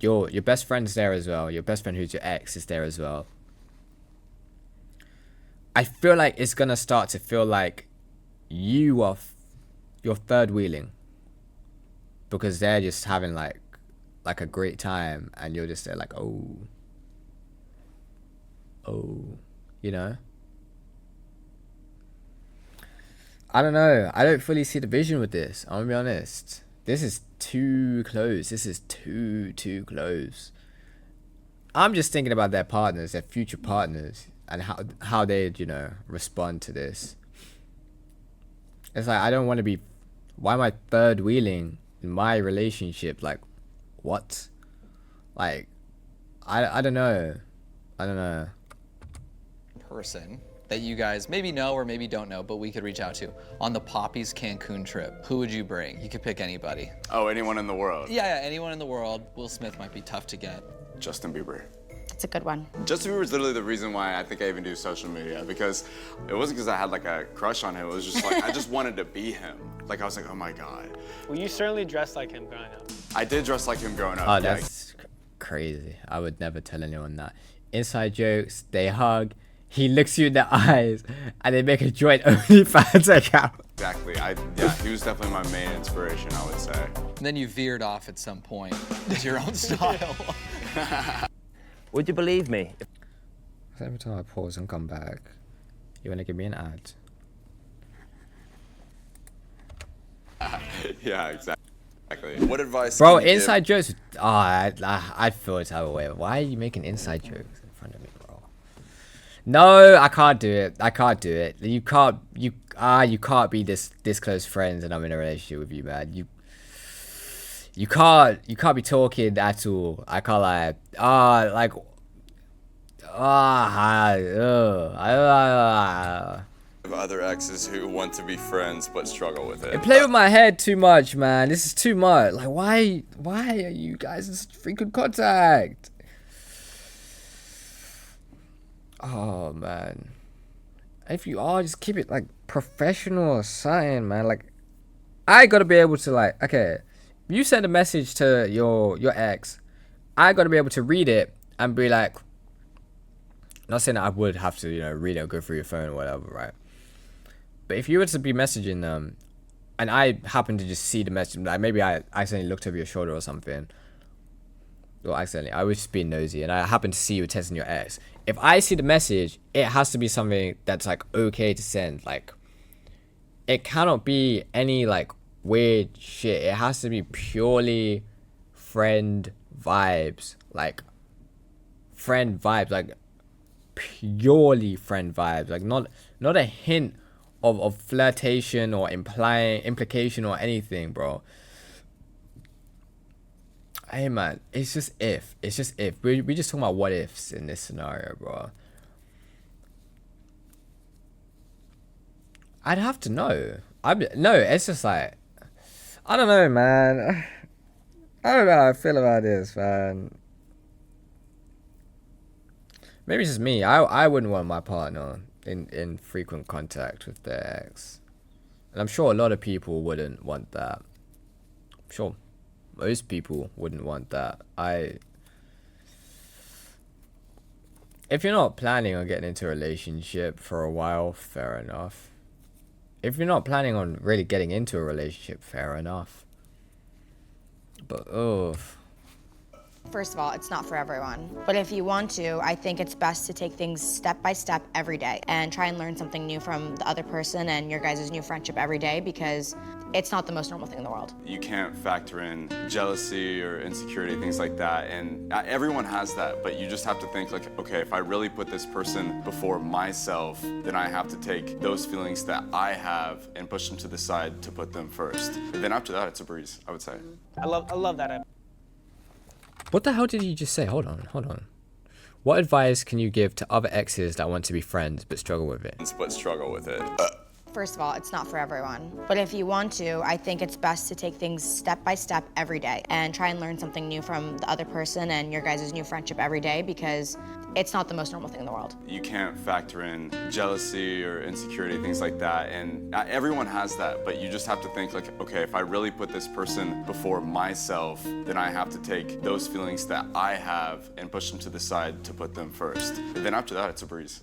S1: your best friend's there as well. Your best friend who's your ex is there as well. I feel like it's gonna start to feel like you're third wheeling, because they're just having like a great time and you're just there like, oh, you know. I don't know. I don't fully see the vision with this. I'm gonna be honest. This is too close. This is too close. I'm just thinking about their partners, their future partners, and how they'd, you know, respond to this. It's like, I don't want to be, why am I third wheeling in my relationship? Like, what? Like, I don't know. I don't know.
S6: Person that you guys maybe know or maybe don't know, but we could reach out to on the Poppies Cancun trip. Who would you bring? You could pick anybody.
S3: Oh, anyone in the world?
S6: Yeah, anyone in the world. Will Smith might be tough to get.
S3: Justin Bieber.
S5: That's a good one.
S3: Justin Bieber is literally the reason why I think I even do social media, because it wasn't because I had like a crush on him. It was just like, I just wanted to be him. Like, I was like, oh my God.
S7: Well, you certainly dressed like him growing up.
S3: I did dress like him growing up.
S1: Oh, that's crazy. I would never tell anyone that. Inside jokes, they hug, he looks you in the eyes, and they make a joint OnlyFans account.
S3: Exactly. Yeah, he was definitely my main inspiration, I would say.
S6: And then you veered off at some point to your own style.
S10: Would you believe me?
S1: Every time I pause and come back, you want to give me an ad?
S3: Yeah, exactly. What advice?
S1: Bro,
S3: can you
S1: inside
S3: give?
S1: jokes. I feel it's out of the way. Why are you making inside jokes in front of me, bro? No, I can't do it. I can't do it. You can't be this close friends and I'm in a relationship with you, man. You can't be talking at all. I can't
S3: Other exes who want to be friends but struggle with it.
S1: It play with my head too much, man. This is too much. Like, why are you guys in such frequent contact? Oh, man. If you are, just keep it like professional or something, man. Like, I gotta be able to, like, okay, you send a message to your ex, I gotta be able to read it and be like, not saying that I would have to, you know, read it or go through your phone or whatever, right? But if you were to be messaging them and I happen to just see the message, like maybe I accidentally looked over your shoulder or something, or accidentally, I was just being nosy and I happen to see you texting your ex. If I see the message, it has to be something that's like okay to send. Like, it cannot be any like weird shit. It has to be purely friend vibes, like purely friend vibes, like not a hint of flirtation or implication or anything, bro. Hey man, it's just if we just talking about what ifs in this scenario, bro. I'd have to know. No, it's just like, I don't know, man. I don't know how I feel about this, man. Maybe it's just me. I wouldn't want my partner in frequent contact with their ex. And I'm sure a lot of people wouldn't want that. I'm sure most people wouldn't want that. If you're not planning on getting into a relationship for a while, fair enough. If you're not planning on really getting into a relationship, fair enough. But,
S5: First of all, it's not for everyone. But if you want to, I think it's best to take things step by step every day and try and learn something new from the other person and your guys' new friendship every day, because it's not the most normal thing in the world.
S3: You can't factor in jealousy or insecurity, things like that. And everyone has that, but you just have to think like, okay, if I really put this person before myself, then I have to take those feelings that I have and push them to the side to put them first. And then after that, it's a breeze, I would say.
S7: I love that.
S1: What the hell did you just say? Hold on. What advice can you give to other exes that want to be friends but struggle with it?
S3: But struggle with it.
S5: First of all, it's not for everyone. But if you want to, I think it's best to take things step by step every day and try and learn something new from the other person and your guys' new friendship every day, because it's not the most normal thing in the world.
S3: You can't factor in jealousy or insecurity, things like that. And everyone has that, but you just have to think like, okay, if I really put this person before myself, then I have to take those feelings that I have and push them to the side to put them first. And then after that, it's a breeze.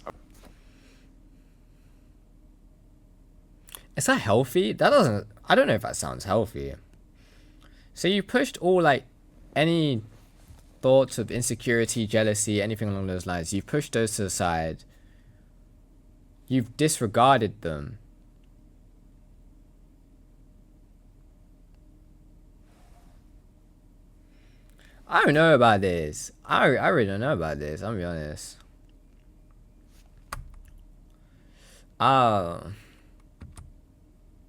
S1: Is that healthy? I don't know if that sounds healthy. So you pushed all like any thoughts of insecurity, jealousy, anything along those lines. You pushed those to the side. You've disregarded them. I don't know about this. I really don't know about this. I'll be honest.
S3: I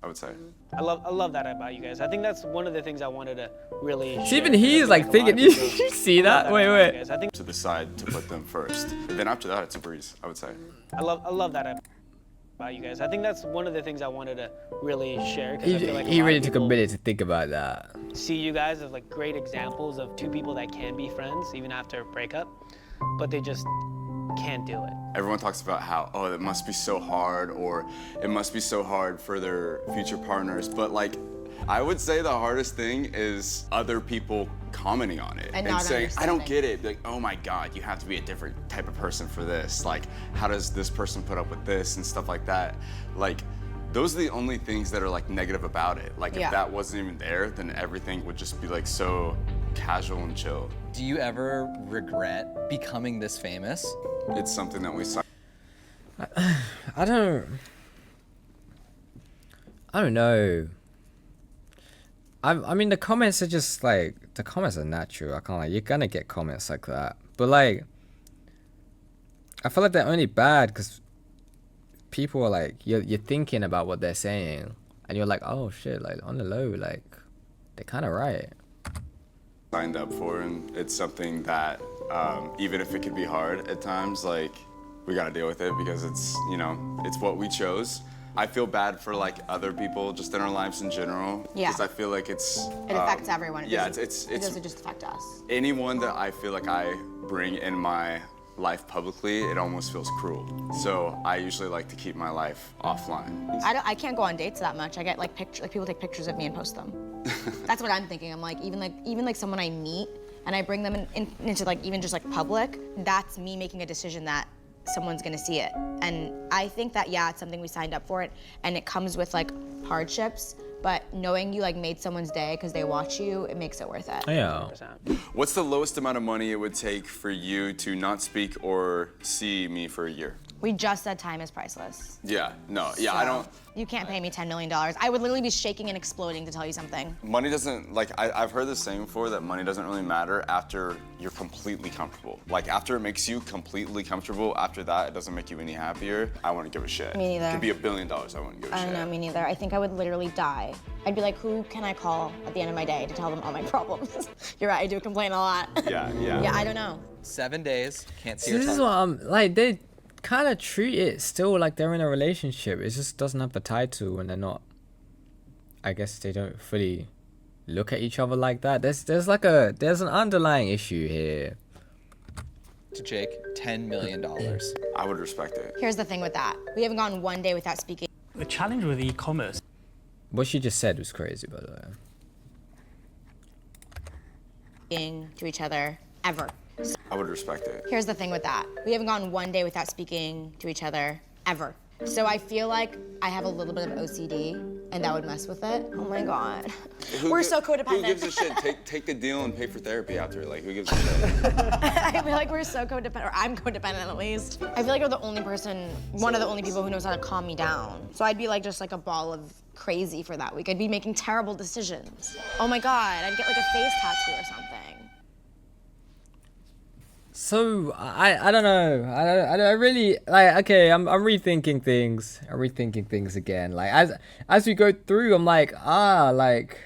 S3: would say.
S7: I love that about you guys. I think that's one of the things I wanted to really
S1: See, even he's like thinking, you see that? Wait.
S7: I think
S3: To the side to put them first. And then after that, it's a breeze, I would say.
S7: I love that about you guys. I think that's one of the things I wanted to really share. 'Cause I feel like
S1: He
S7: a lot
S1: really
S7: of
S1: took a
S7: people
S1: minute to think about that.
S7: see you guys as like great examples of two people that can be friends even after a breakup, but they just can't do it.
S3: Everyone talks about how, oh, it must be so hard, or it must be so hard for their future partners. But like, I would say the hardest thing is other people commenting on it
S5: And
S3: and
S5: not
S3: saying, I don't
S5: understanding.
S3: get it. Like, oh my God, you have to be a different type of person for this. Like, how does this person put up with this and stuff like that? Like, those are the only things that are like negative about it. Like,
S5: Yeah.
S3: if that wasn't even there, then everything would just be like so casual and chill.
S6: Do you ever regret becoming this famous?
S3: It's something that we saw.
S1: I don't know. I mean, the comments are just like, the comments are natural. I can't like, you're gonna get comments like that. But like, I feel like they're only bad because people are like, you're thinking about what they're saying, and you're like, oh shit, like on the low, like they're kind of right.
S3: Signed up for, and it's something that even if it could be hard at times, like we gotta deal with it because it's, you know, it's what we chose. I feel bad for like other people just in our lives in general.
S5: Yeah.
S3: Because I feel like it's
S5: It affects everyone. It
S3: yeah,
S5: doesn't-
S3: it's
S5: It doesn't just affect us.
S3: anyone that I feel like I bring in my life publicly, it almost feels cruel. So I usually like to keep my life offline.
S5: I can't go on dates that much. I get like people take pictures of me and post them. That's what I'm thinking. I'm like even like someone I meet and I bring them into like even just like public. That's me making a decision that someone's gonna see it. And I think that yeah, it's something we signed up for it, and it comes with like hardships. But knowing you like made someone's day because they watch you, it makes it worth it.
S1: Yeah.
S3: What's the lowest amount of money it would take for you to not speak or see me for a year?
S5: We just said time is priceless.
S3: Yeah, no, yeah, I
S5: So,
S3: don't.
S5: You can't pay me $10 million. I would literally be shaking and exploding to tell you something.
S3: Money doesn't, like, I've heard this saying before that money doesn't really matter after you're completely comfortable. Like, after it makes you completely comfortable, after that, it doesn't make you any happier, I wouldn't give a shit.
S5: Me neither.
S3: It could be $1 billion, I wouldn't give a
S5: I
S3: shit.
S5: don't know, me neither. I think I would literally die. I'd be like, who can I call at the end of my day to tell them all my problems? You're right, I do complain a lot.
S3: Yeah.
S5: Yeah, I don't know.
S6: 7 days, can't see
S1: So
S6: your
S1: this is
S6: tongue.
S1: what I'm like. They kind of treat it still like they're in a relationship. It just doesn't have the title, and they're not. I guess they don't fully look at each other like that. There's an underlying issue here.
S6: To Jake, $10 million.
S3: I would respect it.
S5: Here's the thing with that. We haven't gone one day without speaking
S11: The challenge with e-commerce
S1: What she just said was crazy, by the way.
S5: to each other ever.
S3: I would respect it.
S5: Here's the thing with that. We haven't gone one day without speaking to each other ever. So I feel like I have a little bit of OCD and that would mess with it. Oh my God.
S3: Who
S5: We're
S3: gi-
S5: so codependent.
S3: Who gives a shit? Take the deal and pay for therapy after. Like, who gives a shit?
S5: I feel like we're so codependent, or I'm codependent at least. I feel like I'm the only person, one of the only people who knows how to calm me down. So I'd be like just like a ball of crazy for that week. I'd be making terrible decisions. Oh my God, I'd get like a face tattoo or something.
S1: So I don't know. I really like. Okay, I'm rethinking things. I'm rethinking things again. Like as we go through, I'm like, like,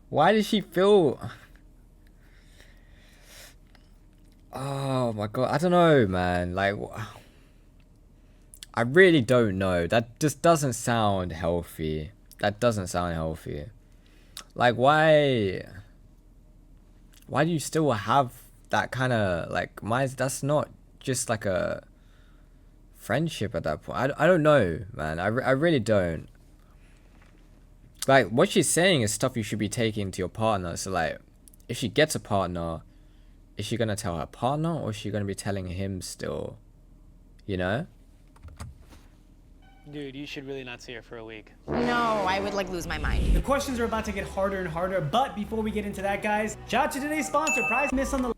S1: why does she feel? Oh my God, I don't know, man. Like, I really don't know. That just doesn't sound healthy. That doesn't sound healthy. Like, why do you still have that kind of like that's not just like a friendship at that point. I don't know, man. I really don't. Like, what she's saying is stuff you should be taking to your partner. So like, if she gets a partner, is she gonna tell her partner, or is she gonna be telling him still, you know?
S7: Dude, you should really not see her for a week.
S5: No, I would like lose my mind.
S4: The questions are about to get harder and harder, but before we get into that, guys, shout out to today's sponsor, Prize Miss on the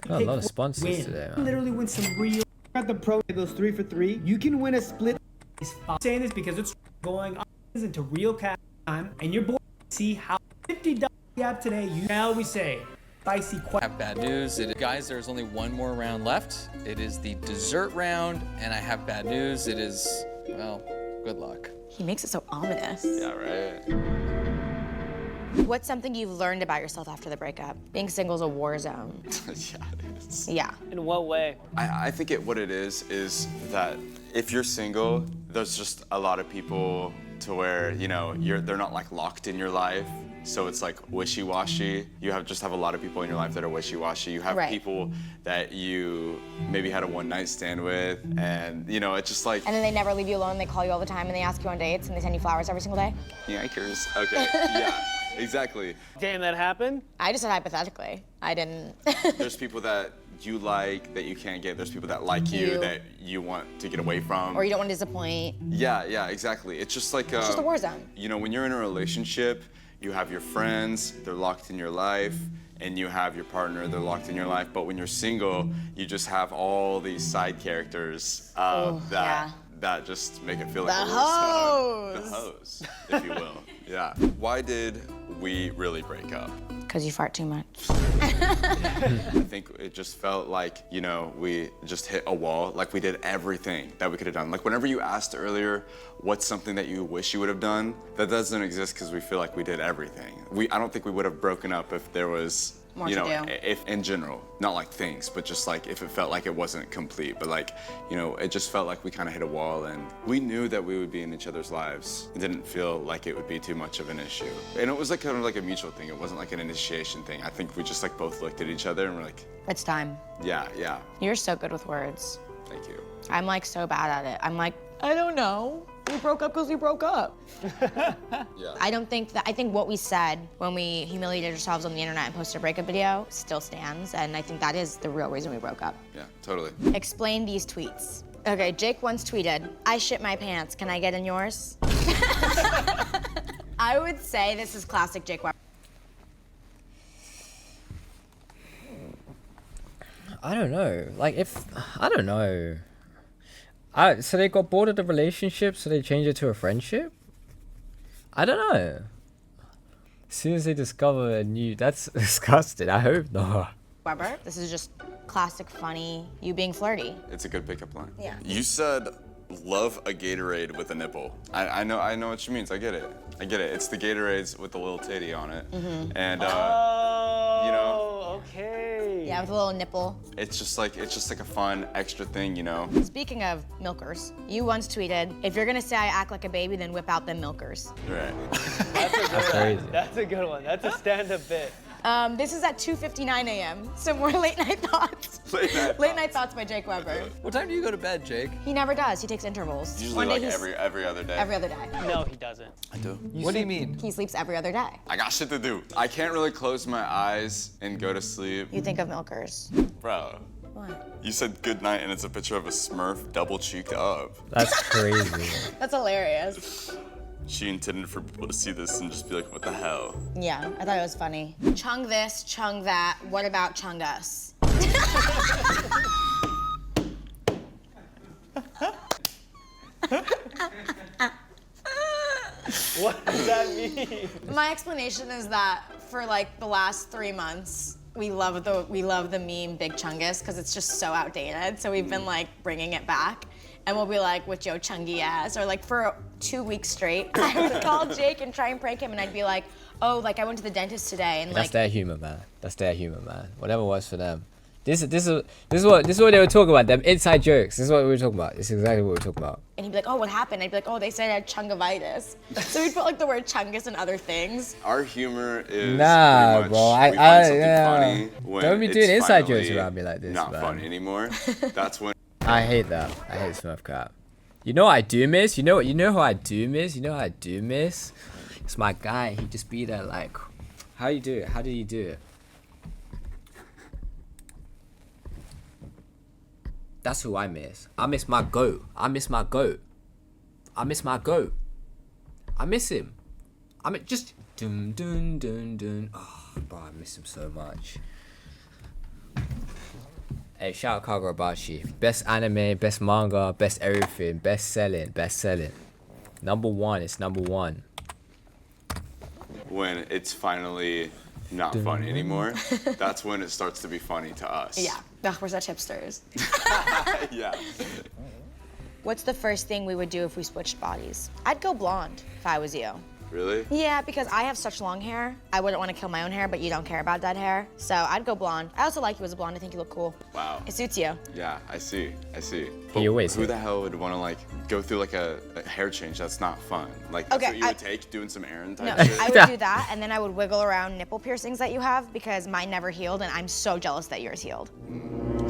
S1: Got a lot of sponsors today, man.
S4: Literally win some real. At the pro, it goes 3 for 3. You can win a split. I'm saying this because it's going on into real cash time, and your boy see how $50 you have today. You now we say spicy
S6: I have bad news. Guys, there's only one more round left. It is the dessert round, and I have bad news. It is, well, good luck.
S5: He makes it so ominous.
S3: Yeah, right.
S5: What's something you've learned about yourself after the breakup? Being single is a war zone.
S3: Yeah, it is.
S5: Yeah.
S7: In what way?
S3: I think what it is that if you're single, there's just a lot of people to where, you know, they're not like locked in your life. So it's like wishy-washy. You have a lot of people in your life that are wishy-washy. You have
S5: Right.
S3: people that you maybe had a one-night stand with, and you know, it's just like
S5: And then they never leave you alone. They call you all the time and they ask you on dates and they send you flowers every single day.
S3: yankers. Okay, yeah, exactly.
S7: Damn, that happened?
S5: I just said hypothetically. I didn't.
S3: There's people that you like that you can't get. There's people that like you
S5: You.
S3: that you want to get away from.
S5: Or you don't want to disappoint.
S3: Yeah, exactly. It's just like
S5: It's just a war zone.
S3: You know, when you're in a relationship, you have your friends, they're locked in your life, and you have your partner, they're locked in your life. But when you're single, you just have all these side characters that just make it feel like
S5: The
S3: a war zone.
S5: hoes.
S3: The hoes, if you will. Yeah. Why did we really break up?
S5: Because you fart too much.
S3: I think it just felt like, you know, we just hit a wall. Like we did everything that we could have done. Like whenever you asked earlier, what's something that you wish you would have done? That doesn't exist because we feel like we did everything. I don't think we would have broken up if there was,
S5: More
S3: you
S5: to
S3: know,
S5: do.
S3: if in general, not like things, but just like if it felt like it wasn't complete. But like, you know, it just felt like we kind of hit a wall, and we knew that we would be in each other's lives. It didn't feel like it would be too much of an issue. And it was like kind of like a mutual thing. It wasn't like an initiation thing. I think we just like both looked at each other and we're like,
S5: It's time.
S3: yeah.
S5: You're so good with words.
S3: Thank you.
S5: I'm like so bad at it. I'm like, I don't know. We broke up because we broke up.
S3: Yeah.
S5: I think what we said when we humiliated ourselves on the internet and posted a breakup video still stands, and I think that is the real reason we broke up.
S3: Yeah, totally.
S5: Explain these tweets. Okay, Jake once tweeted, I shit my pants, can I get in yours? I would say this is classic Jake Weber.
S1: I don't know. Like, I don't know. So they got bored of the relationship, so they changed it to a friendship? I don't know. As soon as they discover a new... That's disgusting. I hope not.
S5: Weber, this is just classic funny, you being flirty.
S3: It's a good pickup line.
S5: Yeah.
S3: You said, love a Gatorade with a nipple. I know what she means. I get it. It's the Gatorades with the little titty on it.
S5: Mm-hmm.
S3: And,
S7: Oh,
S3: you know,
S7: okay.
S5: Yeah, with a little nipple.
S3: it's just like a fun extra thing, you know?
S5: Speaking of milkers, you once tweeted, if you're gonna say I act like a baby, then whip out them milkers.
S3: Right.
S1: That's crazy.
S7: That's a good one. That's a stand-up bit.
S5: This is at 2:59 a.m. Some more late night thoughts. Late night thoughts by Jake Weber.
S6: What time do you go to bed, Jake?
S5: He never does. He takes intervals.
S3: Usually
S5: One day
S3: like
S5: he's
S3: every other day.
S5: every other day.
S7: No, he doesn't.
S3: I do.
S6: What do you mean?
S5: He sleeps every other day.
S3: I got shit to do. I can't really close my eyes and go to sleep.
S5: You think of milkers.
S3: Bro,
S5: What?
S3: you said good night and it's a picture of a Smurf double cheeked up.
S1: That's crazy.
S5: That's hilarious.
S3: she intended for people to see this and just be like, what the hell?
S5: Yeah, I thought it was funny. Chung this, chung that. What about chung us?
S7: What does that mean?
S5: My explanation is that for like the last 3 months, we love the meme Big Chungus because it's just so outdated. So we've been like bringing it back, and we'll be like, "With your chungy ass," or like for 2 weeks straight, I would call Jake and try and prank him, and I'd be like, "Oh, like I went to the dentist today," and
S1: That's
S5: like
S1: their humor, man. That's their humor, man. Whatever works for them. This is what they were talking about. Them inside jokes. This is what we were talking about. This is exactly what we were talking about.
S5: And he'd be like, "Oh, what happened?" I'd be like, "Oh, they said I had chungivitis." So we'd put like the word chungus and other things.
S3: Our humor is
S1: Nah,
S3: pretty much,
S1: bro.
S3: we find something funny when
S1: Don't be
S3: it's
S1: doing inside jokes
S3: finally
S1: around me like this,
S3: not
S1: man.
S3: funny anymore. That's when
S1: I hate that. I hate Smurf crap. You know what I do miss? You know who I do miss? You know what I do miss? It's my guy. He'd just be there like, how you do it? How did you do it? That's who I miss. I miss my goat. I miss my goat. I miss my goat. I miss him. I mean, just dun dun dun dun. Oh, bro, I miss him so much. Hey, shout out Kagurabashi. Best anime, best manga, best everything, best selling. Number one, it's number one.
S3: when it's finally not funny anymore. That's when it starts to be funny to us.
S5: Yeah, ugh, we're such hipsters.
S3: Yeah.
S5: What's the first thing we would do if we switched bodies? I'd go blonde if I was you.
S3: Really?
S5: Yeah, because I have such long hair. I wouldn't want to kill my own hair, but you don't care about that hair. So I'd go blonde. I also like you as a blonde. I think you look cool.
S3: Wow.
S5: It suits you.
S3: Yeah, I see.
S1: He always
S3: who
S1: hit.
S3: the hell would want to like go through like a hair change? That's not fun. Like that's
S5: Okay,
S3: what you would take doing some errand
S5: No,
S3: type shit.
S5: I would do that, and then I would wiggle around nipple piercings that you have because mine never healed, and I'm so jealous that yours healed.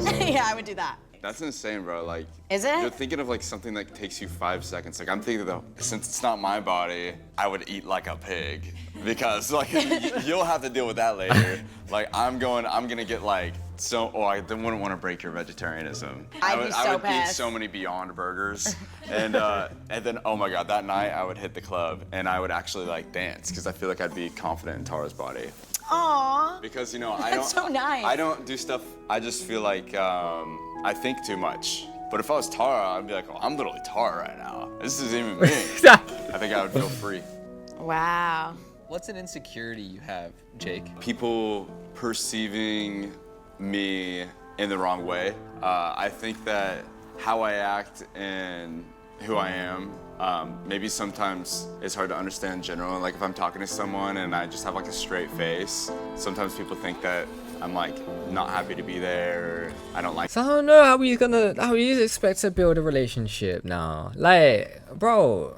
S5: Yeah, I would do that.
S3: That's insane, bro. Like,
S5: Is it?
S3: You're thinking of like something that takes you 5 seconds. Like, I'm thinking though, since it's not my body, I would eat like a pig because like you'll have to deal with that later. Like, I'm gonna get like so. Oh, I wouldn't want to break your vegetarianism.
S5: I'd
S3: I
S5: be so
S3: would eat
S5: pissed.
S3: so many Beyond Burgers, and then oh my God, that night I would hit the club and I would actually like dance because I feel like I'd be confident in Tara's body.
S5: Aww.
S3: Because, you know, I
S5: That's
S3: don't.
S5: so nice.
S3: I don't do stuff. I just feel like I think too much. But if I was Tara, I'd be like, oh, I'm literally Tara right now. This is even me. I think I would feel free.
S5: Wow.
S6: What's an insecurity you have, Jake?
S3: People perceiving me in the wrong way. I think that how I act and who I am, maybe sometimes it's hard to understand in general. Like if I'm talking to someone and I just have like a straight face, sometimes people think that I'm like not happy to be there. Or I don't like.
S1: So I don't know how he's expect to build a relationship now. Like, bro,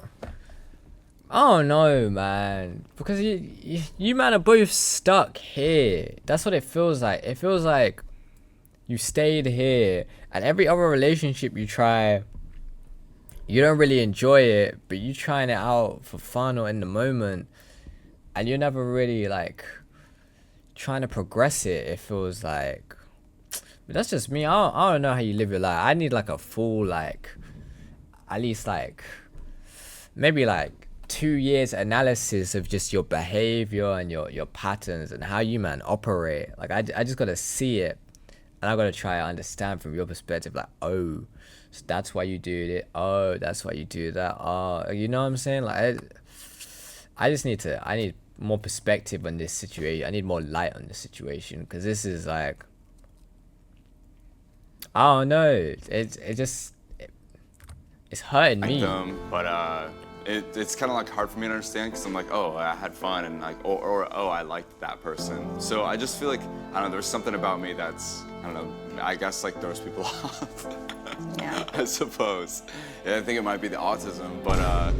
S1: I don't know, man. Because you man are both stuck here. That's what it feels like. It feels like you stayed here, and every other relationship you try, you don't really enjoy it, but you trying it out for fun or in the moment, and you're never really like trying to progress it. It feels like, but that's just me. I don't know how you live your life. I need like a full like, at least like, maybe like 2 years analysis of just your behavior and your patterns and how you man operate. Like I just gotta see it, and I gotta try to understand from your perspective. Like, oh, so that's why you do it. Oh, that's why you do that. Oh, you know what I'm saying? Like I need more perspective on this situation. I need more light on this situation, because this is like, I don't know. It's hurting me.
S3: But it's kind of like hard for me to understand because I'm like, oh, I had fun and like, or oh, I liked that person. So I just feel like, I don't know, there's something about me that's, I don't know, I guess like throws people off.
S5: Yeah.
S3: I suppose. Yeah, I think it might be the autism, but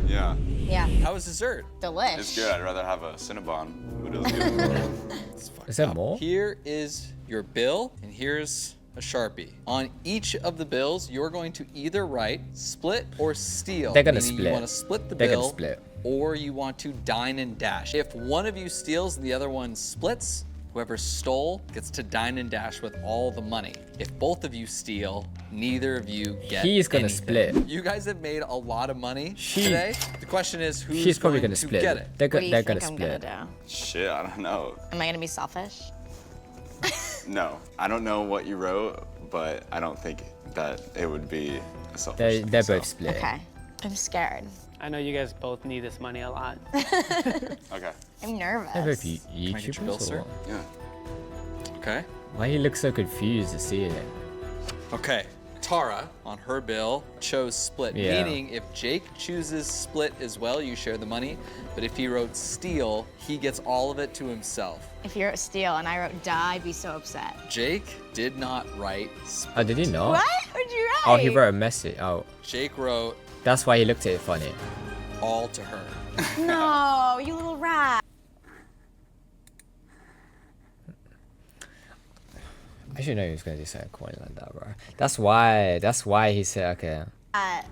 S3: yeah.
S5: Yeah.
S6: How was dessert?
S5: Delish.
S3: It's good. I'd rather have a Cinnabon. Who does good?
S1: Is there more?
S6: Here is your bill, and here's a Sharpie. On each of the bills, you're going to either write split or steal.
S1: They're gonna
S6: meaning
S1: split.
S6: You want to split the
S1: They're gonna
S6: bill,
S1: split.
S6: or you want to dine and dash. If one of you steals and the other one splits, Whoever stole gets to dine and dash with all the money. If both of you steal, neither of you get
S1: He's gonna
S6: anything.
S1: split.
S6: You guys have made a lot of money today. The question is, who's
S1: probably
S6: going
S1: gonna
S6: to
S1: split
S6: get
S1: it.
S6: it?
S1: They're
S5: What do you
S1: they're
S5: think
S1: gonna
S5: I'm
S1: split.
S5: gonna do?
S3: Shit, I don't know.
S5: Am I gonna be selfish?
S3: No, I don't know what you wrote, but I don't think that it would be a selfish thing,
S1: They're
S3: so.
S1: both split.
S5: Okay. I'm scared.
S7: I know you guys both need this money a lot.
S3: Okay.
S5: I'm nervous.
S1: They're both
S6: Can I get your bill,
S1: YouTubers.
S6: sir?
S1: Or what?
S3: Yeah.
S6: Okay.
S1: Why he looks so confused to see it?
S6: Okay. Tara, on her bill, chose split,
S1: Yeah.
S6: meaning if Jake chooses split as well, you share the money. But if he wrote steal, he gets all of it to himself.
S5: If you wrote steal and I wrote die, I'd be so upset.
S6: Jake did not write split.
S1: Oh, did he not?
S5: What? What'd you write?
S1: Oh, he wrote a message. Oh,
S6: Jake wrote
S1: that's why he looked at it funny.
S6: all to her.
S5: No, you little rat.
S1: I should know he was gonna do something corny like that, bro. That's why he said, okay.
S3: Yeah.
S5: Is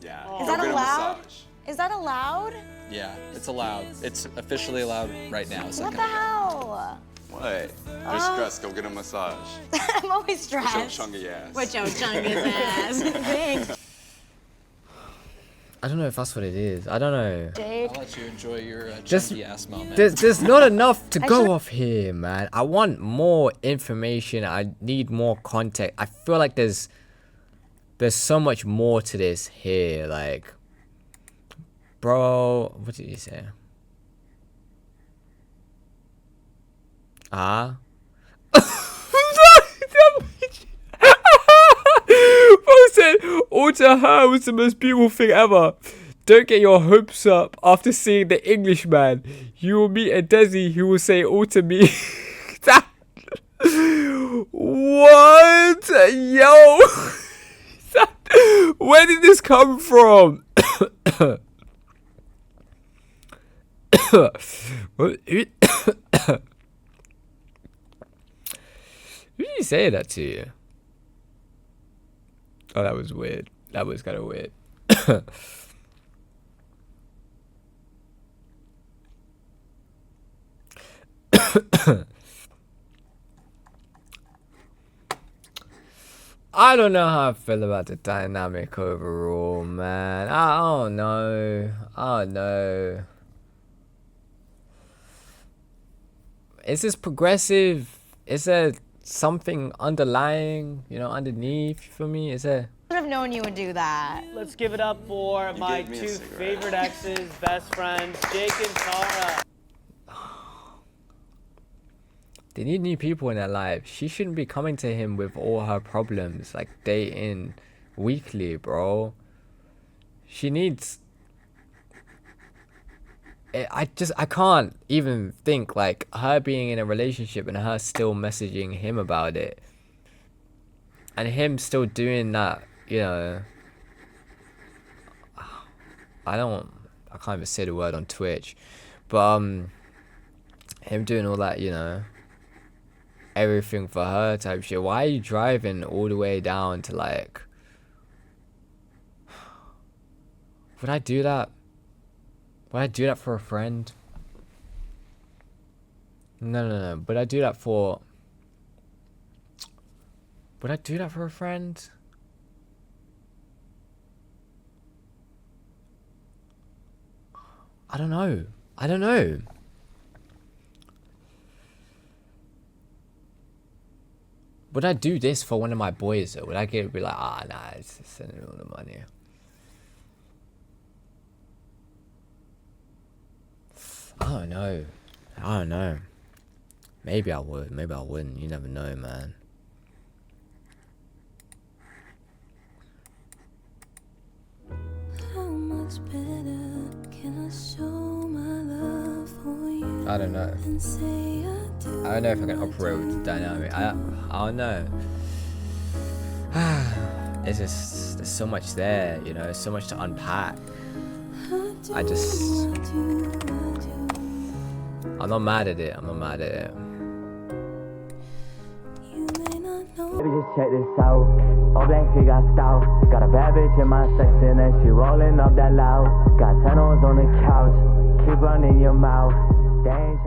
S3: Go
S5: that
S3: get a
S5: allowed?
S3: massage.
S5: Is that allowed?
S6: Yeah, it's allowed. It's officially allowed right now.
S5: What
S6: Second.
S5: the hell?
S3: What? You're stressed. Go get a massage.
S5: I'm always stressed.
S3: Show chunky ass.
S5: With your chunky ass. Thanks.
S1: I don't know if that's what it is. I don't know.
S5: Jake.
S6: I'll let you enjoy your
S1: Just-
S6: chunky ass moment.
S1: There's not enough to
S5: I
S1: go
S5: should-
S1: off here, man. I want more information. I need more context. I feel like there's so much more to this here. Like, bro, what did he say? Ah. Bro said, all to her was the most beautiful thing ever. Don't get your hopes up after seeing The Englishman. You will meet a Desi who will say all to me. What? Yo. Where did this come from? Who did you say that to you? Oh, that was weird. That was kind of weird. I don't know how I feel about the dynamic overall, man. I don't know. I don't know. Is this progressive? Is there something underlying, you know, underneath for me? Is there?
S5: I should have known you would do that.
S7: Let's give it up for my
S3: gave me a
S7: two
S3: cigarette.
S7: favorite exes, best friends, Jake and Tara.
S1: They need new people in their life. She shouldn't be coming to him with all her problems, like day in, weekly, bro. She needs... I can't even think, like, her being in a relationship and her still messaging him about it. And him still doing that, you know... I can't even say the word on Twitch. But, him doing all that, you know... everything for her type shit. Why are you driving all the way down to, like... Would I do that? Would I do that for a friend? No. Would I do that for... Would I do that for a friend? I don't know. Would I do this for one of my boys though? Would I be like, nah, it's just sending all the money. I don't know. Maybe I would, maybe I wouldn't. You never know, man.
S12: How much better can I show my love for you?
S1: I don't know.
S12: And say I do.
S1: I don't know if I can operate with the dynamic. I don't know. It's just, there's so much there, you know, so much to unpack. I'm not mad at it.
S10: Baby, just check this out. All black, she got style. Got a bad bitch in my section and she rolling up that loud. Got 10 O's on the couch. Keep running your mouth. They ain't